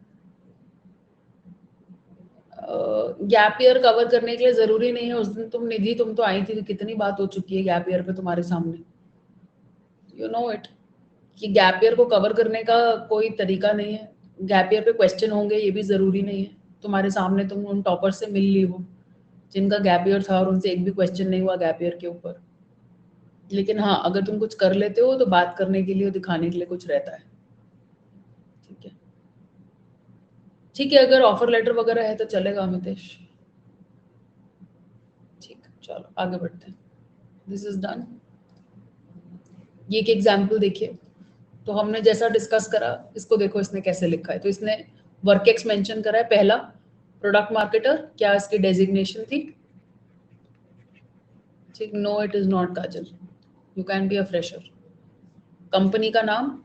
गैप ईयर कवर करने के लिए जरूरी नहीं है, उस दिन तुम निधि तुम तो आई थी तो कितनी बात हो चुकी है गैप ईयर पे तुम्हारे सामने, यू नो इट, कि गैप ईयर को कवर करने का कोई तरीका नहीं है, गैप ईयर पे क्वेश्चन होंगे ये भी जरूरी नहीं है, तुम्हारे सामने तुम उन टॉपर से मिल ली हो जिनका गैप ईयर था और उनसे एक भी क्वेश्चन नहीं हुआ गैप ईयर के ऊपर, लेकिन हाँ, अगर तुम कुछ कर लेते हो तो बात करने के लिए, दिखाने के लिए कुछ रहता है। ठीक है, ठीक है, अगर ऑफर लेटर वगैरह है तो चलेगा अमितेश। ठीक, चलो आगे बढ़ते हैं। This is done. ये एक एग्जाम्पल देखिए, तो हमने जैसा डिस्कस करा, इसको देखो इसने कैसे लिखा है। तो इसने वर्क एक्स मेंशन करा है। पहला, प्रोडक्ट मार्केटर, क्या इसकी डेजिग्नेशन थी? ठीक, no it is not Kajal, you can be a fresher. Company का नाम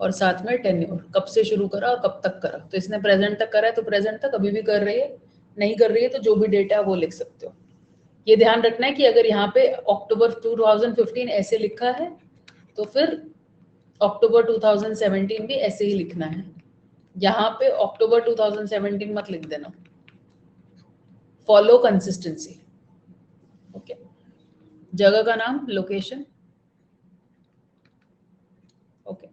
और साथ में टेन्योर, कब से शुरू करा और कब तक करा। तो इसने प्रेजेंट तक करा है, तो प्रेजेंट तक अभी भी कर रही है। नहीं कर रही है तो जो भी डेटा है वो लिख सकते हो। ये ध्यान रखना है कि अगर यहाँ पे अक्टूबर 2015 ऐसे लिखा है तो फिर अक्टूबर 2017 भी ऐसे ही लिखना है। यहाँ पे अक्टूबर 2017 मत लिख देना। Follow consistency. ओके, जगह का नाम, location. Okay,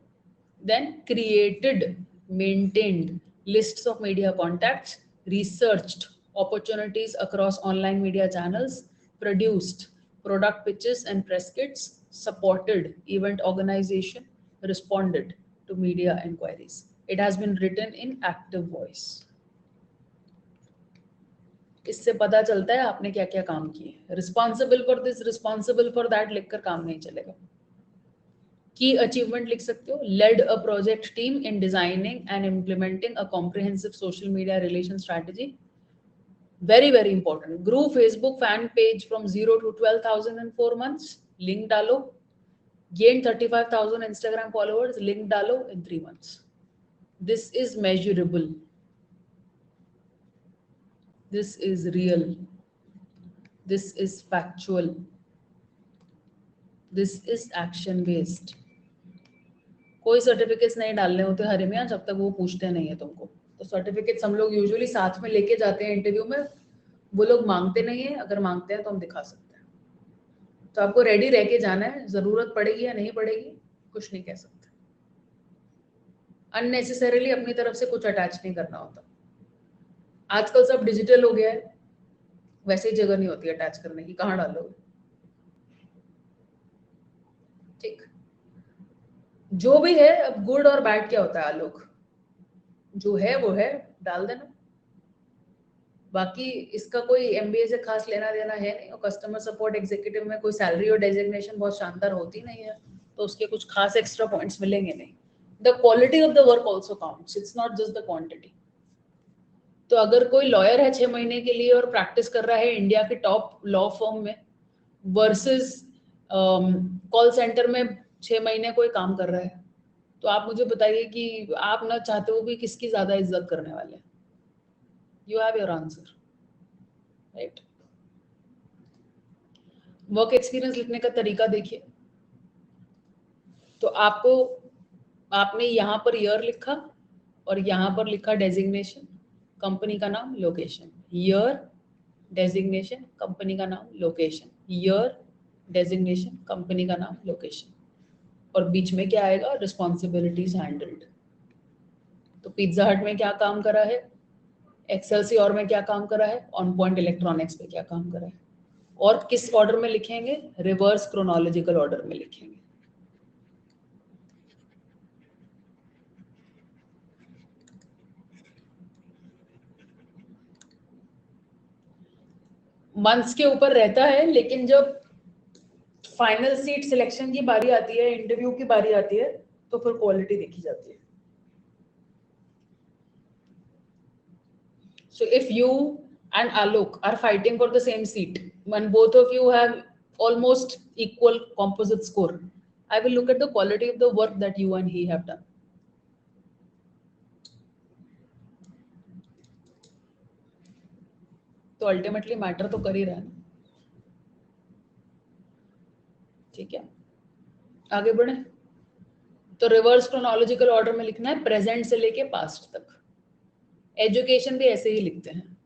then created, maintained lists of media contacts, researched opportunities across online media channels, produced product pitches and press kits, supported event organization, responded to media inquiries. It has been written in active voice. इससे पता चलता है आपने क्या क्या काम किए। Responsible for this, responsible for that लिखकर काम नहीं चलेगा। की अचीवमेंट लिख सकते हो, led a project team in designing and implementing a comprehensive social media relation strategy. Very very important. Grew Facebook fan page from 0 to 12,000 in 4 months, link डालो। Gain 35,000 Instagram followers, link डालो in 3 months. This is measurable, this is real, this is factual, this is action based. कोई certificates नहीं डालने होते हरे मियाँ जब तक वो पूछते नहीं है तुमको। तो सर्टिफिकेट्स हम लोग यूजुअली साथ में लेके जाते हैं इंटरव्यू में। वो लोग मांगते नहीं है, अगर मांगते हैं तो हम दिखा सकते हैं। तो आपको रेडी रह के जाना है, जरूरत पड़ेगी या नहीं पड़ेगी कुछ नहीं कह सकते। अननेसेसरीली अपनी तरफ से कुछ अटैच नहीं करना होता। आजकल सब डिजिटल हो गया है, वैसे ही जगह नहीं होती अटैच करने की, कहाँ डालोगे। ठीक, जो भी है, अब गुड और बैड क्या होता है आलोक, जो है वो है, डाल देना। बाकी इसका कोई एमबीए से खास लेना देना है नहीं, और कस्टमर सपोर्ट एग्जीक्यूटिव में कोई सैलरी और डेजिग्नेशन बहुत शानदार होती नहीं है, तो उसके कुछ खास एक्स्ट्रा पॉइंट्स मिलेंगे नहीं। The quality of the work also counts, it's not just the quantity. तो अगर कोई लॉयर है 6 महीने के लिए और प्रैक्टिस कर रहा है इंडिया के टॉप लॉ फर्म में, वर्सेस कॉल सेंटर में 6 महीने कोई काम कर रहा है, तो आप मुझे बताइए कि आप ना चाहते हो भी किसकी ज्यादा इज्जत करने वाले हैं। You have your answer, right. Work experience लिखने का तरीका देखिए, तो आपको, आपने यहाँ पर ईयर लिखा और यहाँ पर लिखा डेजिग्नेशन, कंपनी का नाम, लोकेशन। ईयर, डेजिग्नेशन, कंपनी का नाम, लोकेशन। ईयर, डेजिग्नेशन, कंपनी का नाम, लोकेशन। और बीच में क्या आएगा, रिस्पॉन्सिबिलिटीज हैंडल्ड। तो पिज्जा हट में क्या काम करा है, एक्सेलसियोर में क्या काम करा है, ऑन पॉइंट इलेक्ट्रॉनिक्स पे क्या काम करा है। और किस ऑर्डर में लिखेंगे, रिवर्स क्रोनोलॉजिकल ऑर्डर में लिखेंगे। मंथ्स के ऊपर रहता है, लेकिन जब फाइनल सीट सिलेक्शन की बारी आती है, इंटरव्यू की बारी आती है, तो फिर क्वालिटी देखी जाती है। So if you and Alok are fighting for the same seat, when both of you have almost equal composite score, I will look at the quality of the work that you and he have done. तो ultimately matter तो कर ही रहा है ना। ठीक है, आगे बढ़े। तो रिवर्स क्रोनोलॉजिकल ऑर्डर में लिखना है, प्रेजेंट से लेके पास्ट तक। एजुकेशन भी ऐसे ही लिखते हैं।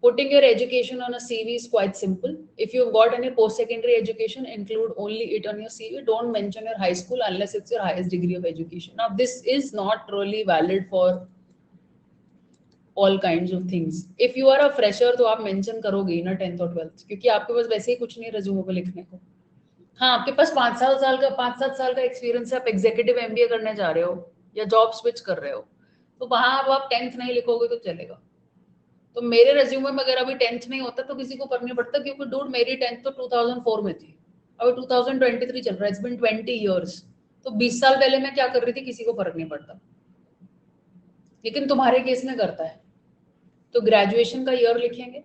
Putting your education on a CV is quite simple. If you've got any post-secondary education, include only it on your CV. Don't mention your high school unless it's your highest degree of education. Now, this is not really valid for all kinds of things. If you are a fresher तो आप mention करोगे ही ना 10th और 12th, क्योंकि आपके पास वैसे ही कुछ नहीं रेज्यूमे पे लिखने को. हाँ, आपके पास 5-7 साल का एक्सपीरियंस है, आप एग्जीक्यूटिव एमबीए करने जा रहे हो या जॉब स्विच कर रहे हो, तो वहां आप 10th नहीं लिखोगे तो चलेगा. तो मेरे रेज्यूमे में अगर अभी 10th नहीं होता तो किसी को फर्क नहीं पड़ता, क्योंकि डूड मेरी 10th तो 2004 में थी, अभी 2023 चल रहा है, इट्स बीन 20 इयर्स. तो 20 साल पहले मैं क्या कर रही थी किसी को फर्क नहीं पड़ता, लेकिन तुम्हारे केस में करता है. तो ग्रेजुएशन का ईयर लिखेंगे,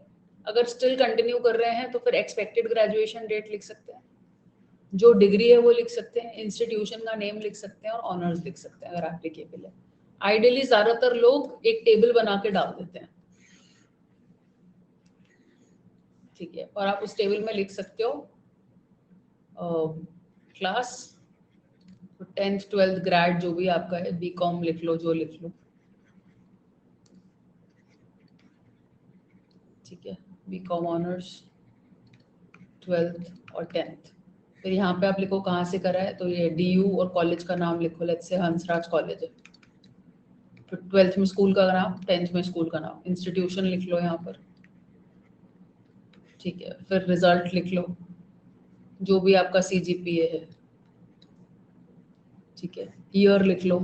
अगर स्टिल कंटिन्यू कर रहे हैं तो फिर एक्सपेक्टेड ग्रेजुएशन डेट लिख सकते हैं, जो डिग्री है वो लिख सकते हैं, इंस्टीट्यूशन का नेम लिख सकते हैं और ऑनर्स लिख सकते हैं अगर एप्लीकेबल है. आइडियली ज्यादातर लोग एक टेबल बना के डाल देते हैं, ठीक है, और आप उस टेबल में लिख सकते हो क्लास, 10th 12th ग्रेड जो भी आपका है, बीकॉम लिख लो, जो लिख लो, ठीक है, बीकॉम ऑनर्स 12th और 10th. फिर यहाँ पे आप लिखो कहाँ से करा है, तो ये DU और कॉलेज का नाम लिखो, लेट्स से हंसराज कॉलेज है. फिर 12th में स्कूल का नाम, 10th में स्कूल का नाम, इंस्टीट्यूशन लिख लो यहाँ पर, ठीक है. फिर रिजल्ट लिख लो, जो भी आपका CGPA है, ठीक है. ईयर लिख लो,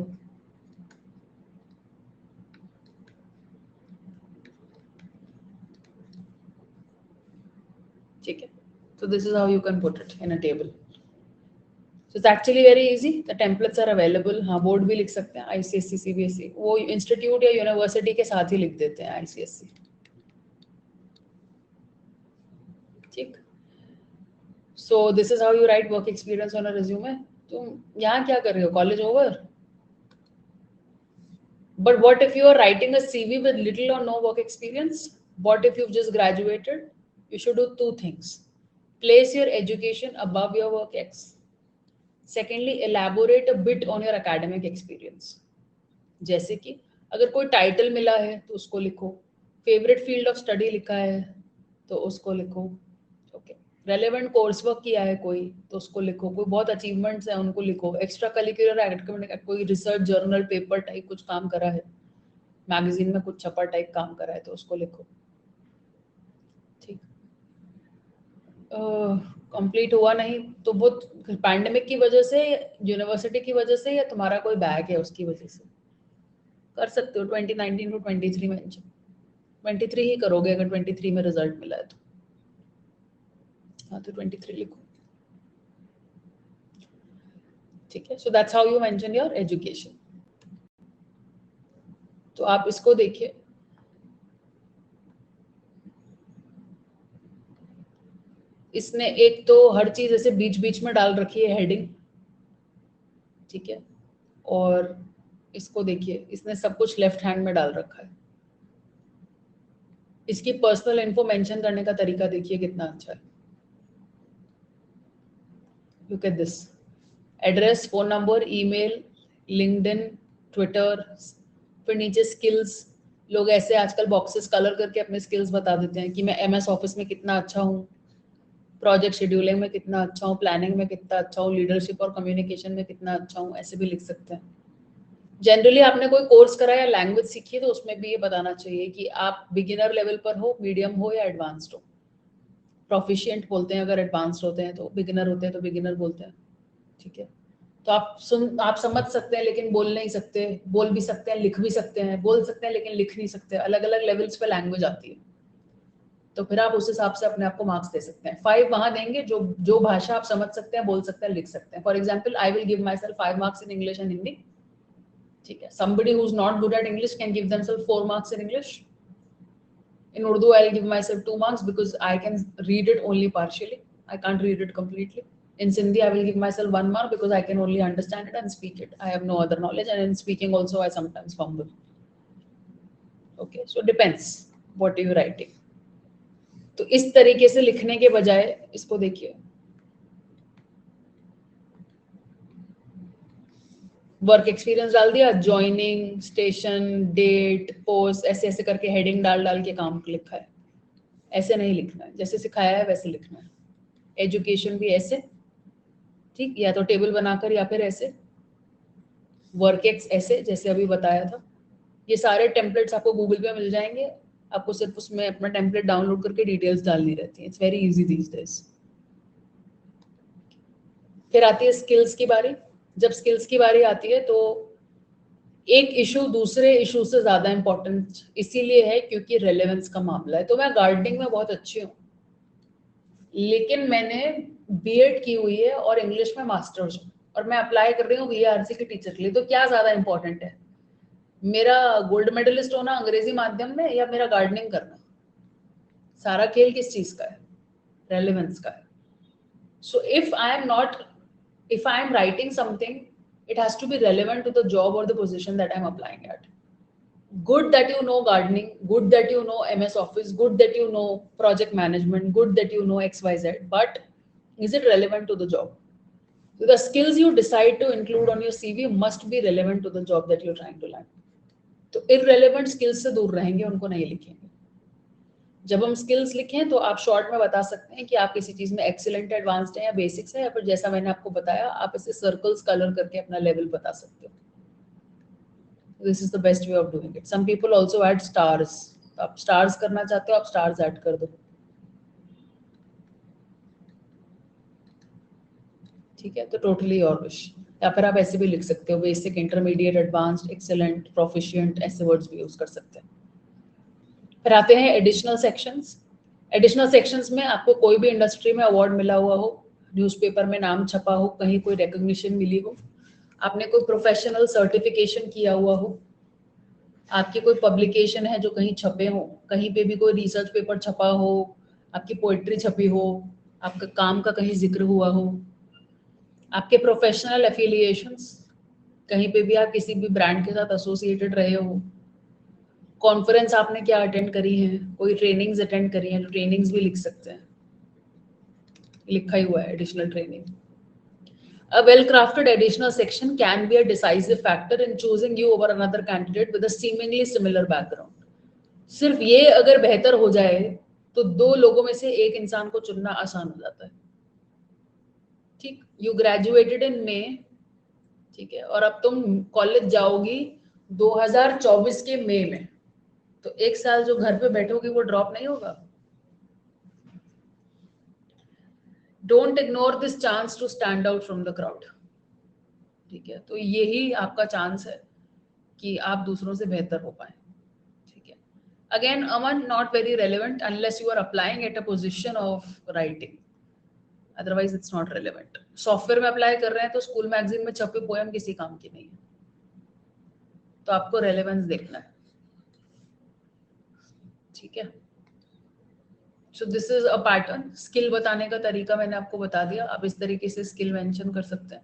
ठीक है. So this is how you can put it in a table. So it's actually very easy. The templates are available. हाँ, बोर्ड भी लिख सकते हैं, ICSE CBSE, वो इंस्टीट्यूट या यूनिवर्सिटी के साथ ही लिख देते हैं ICSE, ठीक. So this is how you write work experience on a resume. तुम यहाँ क्या कर रहे हो, college over. But what if you are writing a CV with little or no work experience? What if you've just graduated? You should do two things. Place your education above your work ex. Secondly, elaborate a bit on your academic experience. जैसे कि अगर कोई title मिला है तो उसको लिखो, favourite field of study लिखा है तो उसको लिखो, ओके. रेलेवेंट कोर्स वर्क किया है कोई तो उसको लिखो, कोई बहुत अचीवमेंट्स है उनको लिखो, एक्स्ट्रा करिकुलर एक्टिविटी, कोई रिसर्च जर्नल पेपर टाइप कुछ काम करा है, मैगजीन में कुछ छपा टाइप काम करा है तो उसको लिखो, ठीक. कंप्लीट हुआ नहीं तो बहुत पैंडेमिक की वजह से, यूनिवर्सिटी की वजह से, या तुम्हारा कोई बैग है उसकी वजह से कर सकते हो 2019 टू 23 में. 23 ही करोगे अगर 23 में रिजल्ट मिला है तो, हाँ तो 23 लिखो, ठीक है. So that's how you mention your education. तो आप इसको देखिए, इसने एक तो हर चीज ऐसे बीच बीच में डाल रखी है हेडिंग, ठीक है, और इसको देखिए इसने सब कुछ लेफ्ट हैंड में डाल रखा है. इसकी पर्सनल इन्फो मेंशन करने का तरीका देखिए कितना अच्छा है. Look at this, address, phone number, email, LinkedIn, Twitter, फिर नीचे स्किल्स. लोग ऐसे आजकल बॉक्सेस कलर करके अपने स्किल्स बता देते हैं कि मैं MS ऑफिस में कितना अच्छा हूँ, प्रोजेक्ट शेड्यूलिंग में कितना अच्छा हूँ, प्लानिंग में कितना अच्छा हूँ, लीडरशिप और कम्युनिकेशन में कितना अच्छा हूँ, ऐसे भी लिख सकते हैं. जनरली आपने कोई कोर्स करा या लैंग्वेज सीखी है तो उसमें भी ये बताना चाहिए कि आप बिगिनर लेवल पर हो, मीडियम हो या एडवांस्ड हो. प्रोफिशिएंट बोलते हैं अगर एडवांस्ड होते हैं, तो बिगिनर होते हैं तो बिगिनर बोलते हैं, ठीक है. तो आप समझ सकते हैं लेकिन बोल नहीं सकते, बोल भी सकते हैं, लिख भी सकते हैं, बोल सकते हैं लेकिन लिख नहीं सकते, अलग अलग लेवल्स पे लैंग्वेज आती है. तो फिर आप उस हिसाब से अपने आप को मार्क्स दे सकते हैं. 5 वहां देंगे जो भाषा आप समझ सकते हैं, बोल सकते हैं, लिख सकते हैं. For example, I will give my self 5 marks in English and Hindi, ठीक है. somebody who's not good at English can give themselves 4 marks in English. In Urdu, I'll give myself 2 marks because I can read it only partially. I can't read it completely. In Sindhi, I will give myself 1 mark because I can only understand it and speak it. I have no other knowledge, and in speaking also, I sometimes fumble. Okay, so depends what are you writing. तो इस तरीके से लिखने के बजाय इसको देखिए, work experience डाल दिया, ज्वाइनिंग, स्टेशन, डेट, पोस्ट, ऐसे ऐसे करके हेडिंग डाल डाल के काम लिखा है. ऐसे नहीं लिखना है, जैसे सिखाया है वैसे लिखना है. एजुकेशन भी ऐसे, ठीक, या तो टेबल बनाकर या फिर ऐसे. वर्क एक्स ऐसे जैसे अभी बताया था, ये सारे टेम्पलेट्स आपको गूगल पे मिल जाएंगे, आपको सिर्फ उसमें अपना टेम्पलेट डाउनलोड करके डिटेल्स डालनी रहती है। It's very easy these days. फिर आती है स्किल्स की बारी। जब स्किल्स की बारी आती है तो एक इशू दूसरे इशू से ज्यादा इंपॉर्टेंट इसीलिए है क्योंकि रेलेवेंस का मामला है। तो मैं गार्डनिंग में बहुत अच्छी हूँ, लेकिन मैंने बीएड की हुई है और इंग्लिश में मास्टर्स हूँ, और मैं अप्लाई कर रही हूँ वीआरसी के टीचर के लिए। तो क्या ज्यादा इंपॉर्टेंट है, मेरा गोल्ड मेडलिस्ट होना अंग्रेजी माध्यम में या मेरा गार्डनिंग करना? सारा खेल किस चीज का है? रेलेवेंस का है। सो if I am writing something, it has to be relevant to the job or the position that I'm applying at. Good that you know gardening, good that you know MS Office, good that you know project management, good that you know XYZ, but is it relevant to the job? So the skills you decide to include on your CV must be relevant to the job that you're trying to land. तो irrelevant skills से दूर रहेंगे, उनको नहीं लिखेंगे। जब हम skills लिखें तो आप शॉर्ट में बता सकते हैं कि आप किसी चीज में एक्सीलेंट, एडवांस्ड है या बेसिक्स है, या फिर जैसा मैंने आपको बताया आप इसे सर्कल्स कलर करके अपना लेवल बता सकते हो। This is the best way of doing it. Some people also add stars. आप स्टार्स करना चाहते हो, आप स्टार्स ऐड कर दो, ठीक है। तो टोटली योर विश। या फिर आप ऐसे भी लिख सकते हो, basic, intermediate, advanced, excellent, proficient, ऐसे वर्ड्स भी यूज कर सकते हैं। फिर आते हैं एडिशनल सेक्शंस। एडिशनल सेक्शंस में आपको कोई भी इंडस्ट्री में अवार्ड मिला हुआ हो, न्यूज़पेपर में नाम छपा हो, कहीं कोई रिकॉग्निशन मिली हो, आपने कोई प्रोफेशनल सर्टिफिकेशन किया हुआ हो, आपकी कोई पब्लिकेशन है जो कहीं छपे हो, कहीं पे भी कोई रिसर्च पेपर छपा हो, आपकी पोइट्री छपी हो, आपका काम का कहीं जिक्र हुआ हो, आपके प्रोफेशनल एफिलिएशंस, कहीं पे भी आप किसी भी ब्रांड के साथ एसोसिएटेड रहे हो, कॉन्फ्रेंस आपने क्या अटेंड करी है, कोई ट्रेनिंग्स अटेंड करी हैं, तो ट्रेनिंग्स भी लिख सकते हैं, लिखा ही हुआ है additional training. A well-crafted additional section can be a decisive factor in choosing you over another candidate with a seemingly similar background. सिर्फ ये अगर बेहतर हो जाए तो दो लोगों में से एक इंसान को चुनना आसान हो जाता है। ठीक, यू ग्रेजुएटेड इन मे, ठीक है, और अब तुम कॉलेज जाओगी 2024 के मई में, तो एक साल जो घर पे बैठोगी वो ड्रॉप नहीं होगा। Don't ignore this chance to stand out from the crowd, ठीक है। तो यही आपका चांस है कि आप दूसरों से बेहतर हो पाए, ठीक है। Again Aman, not very relevant unless you are applying at a position of writing, otherwise it's not relevant. Software में अप्लाई कर रहे हैं तो स्कूल मैगजीन में छपी पोएम किसी काम की नहीं है, तो आपको रेलेवेंस देखना है, ठीक है। So this is a pattern. Skill बताने का तरीका मैंने आपको बता दिया, आप इस तरीके से स्किल मेंशन कर सकते हैं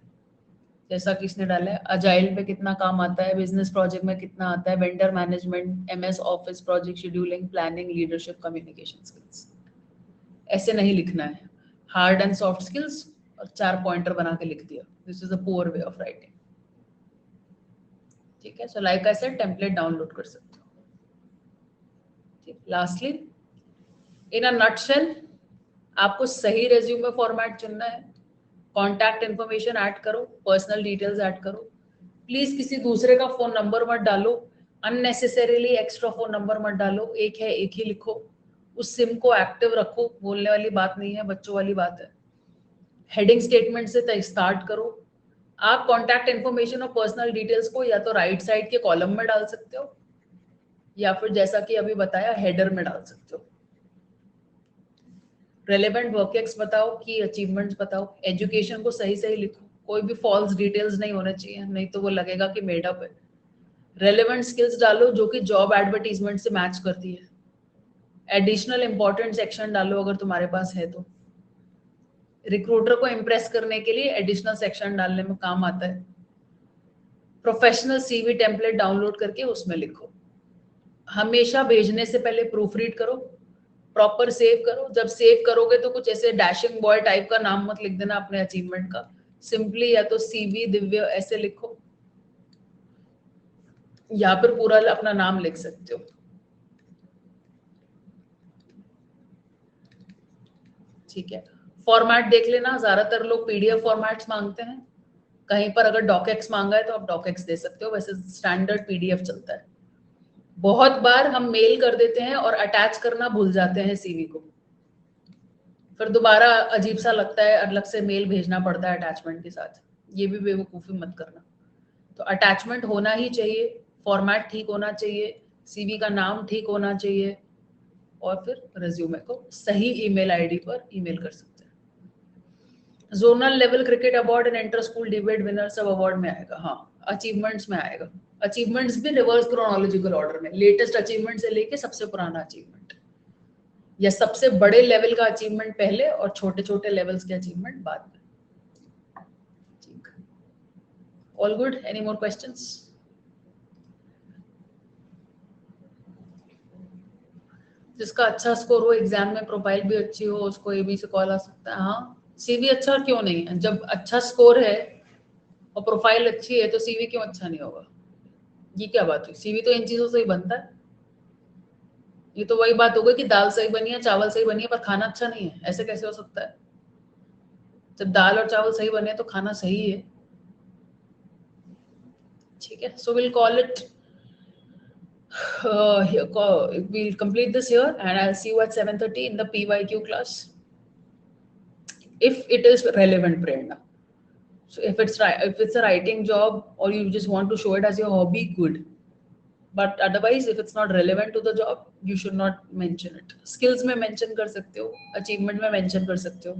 जैसा कि इसने डाला है। अजाइल पे कितना काम आता है, बिजनेस प्रोजेक्ट में कितना आता है, vendor management, MS office, project scheduling, planning, leadership, communication skills. ऐसे नहीं लिखना है, हार्ड एंड सॉफ्ट स्किल्स और 4 पॉइंटर बना के लिख दिया। This is a poor way of writing, ठीक है। So like I said, template download कर सकते हो, ठीक। लास्टली, इन अ नटशेल, आपको सही रेज्यूमे फॉर्मेट चुनना है। कॉन्टैक्ट इन्फॉर्मेशन ऐड करो, पर्सनल डिटेल्स ऐड करो, प्लीज किसी दूसरे का फोन नंबर मत डालो, अननेसेसरीली एक्स्ट्रा फोन नंबर मत डालो, एक है एक ही लिखो, उस सिम को एक्टिव रखो, बोलने वाली बात नहीं है, बच्चों वाली बात है। हेडिंग स्टेटमेंट से स्टार्ट करो। आप कॉन्टैक्ट इन्फॉर्मेशन और पर्सनल डिटेल्स को या तो राइट साइड के कॉलम में डाल सकते हो या फिर जैसा कि अभी बताया हेडर में डाल सकते हो। रेलेवेंट वर्क एक्स बताओ, की अचीवमेंट्स बताओ, एजुकेशन को सही सही लिखो, कोई भी फॉल्स डिटेल्स नहीं होने चाहिए, नहीं तो वो लगेगा कि मेड अप है। रेलेवेंट स्किल्स डालो जो कि जॉब एडवर्टीजमेंट से मैच करती है। एडिशनल इंपॉर्टेंट सेक्शन डालो अगर तुम्हारे पास है तो। रिक्रूटर को इम्प्रेस करने के लिए एडिशनल सेक्शन डालने में काम आता है। प्रोफेशनल सीवी टेम्पलेट डाउनलोड करके उसमें लिखो। हमेशा भेजने से पहले प्रूफ रीड करो, प्रॉपर सेव करो। जब सेव करोगे तो कुछ ऐसे डैशिंग बॉय टाइप का नाम मत लिख देना अपने अचीवमेंट का, सिंपली या तो सीवी दिव्य ऐसे लिखो या फिर पूरा अपना नाम लिख सकते हो, ठीक है। फॉर्मेट देख लेना, ज्यादातर लोग पीडीएफ फॉर्मेट्स मांगते हैं, कहीं पर अगर डॉकएक्स मांगा है तो आप डॉकएक्स दे सकते हो, वैसे स्टैंडर्ड पीडीएफ चलता है। बहुत बार हम मेल कर देते हैं और अटैच करना भूल जाते हैं सीवी को, फिर दोबारा अजीब सा लगता है, अलग से मेल भेजना पड़ता है अटैचमेंट के साथ। ये भी बेवकूफ़ी मत करना। तो अटैचमेंट होना ही चाहिए, फॉर्मेट ठीक होना चाहिए, सीवी का नाम ठीक होना चाहिए, और फिर रिज्यूमे को सही ईमेल आईडी पर ईमेल कर सकते हैं। Zonal level cricket award and inter school debate winner सब अवार्ड में आएगा। हाँ, अचीवमेंट्स में आएगा। अचीवमेंट्स भी रिवर्स क्रोनोलॉजिकल ऑर्डर में, लेटेस्ट अचीवमेंट से लेके सबसे पुराना अचीवमेंट, या सबसे बड़े लेवल का अचीवमेंट पहले और छोटे छोटे लेवल्स के अचीवमेंट बाद में। ठीक, all good? Any more questions? जिसका अच्छा स्कोर हो एग्जाम में, प्रोफाइल भी अच्छी हो, उसको एबी से कॉल आ सकता है। हाँ, सीवी अच्छा क्यों नहीं है? जब अच्छा स्कोर है और प्रोफाइल अच्छी है तो सीवी क्यों अच्छा नहीं होगा? ये क्या बात हुई? सीवी तो इन चीजों से ही बनता है। ये तो वही बात हो गई कि दाल सही बनी है, चावल सही बनी है, पर खाना अच्छा नहीं है। ऐसे कैसे हो सकता है? जब दाल और चावल सही बने तो खाना सही है। ठीक है, so will call it, we'll complete this here and I'll see you at 7:30 in the PYQ class, if it is relevant, Prerna. So if it's a writing job or you just want to show it as your hobby, good. But otherwise, if it's not relevant to the job, you should not mention it. Skills में mention कर सकते हो, achievement में mention कर सकते हो,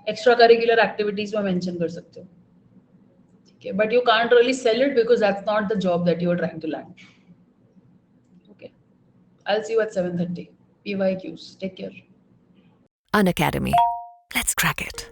extra curricular activities में mention कर सकते हो. Okay, but you can't really sell it because that's not the job that you are trying to land. Okay, I'll see you at 7:30. PYQs. Take care. Unacademy. Let's crack it.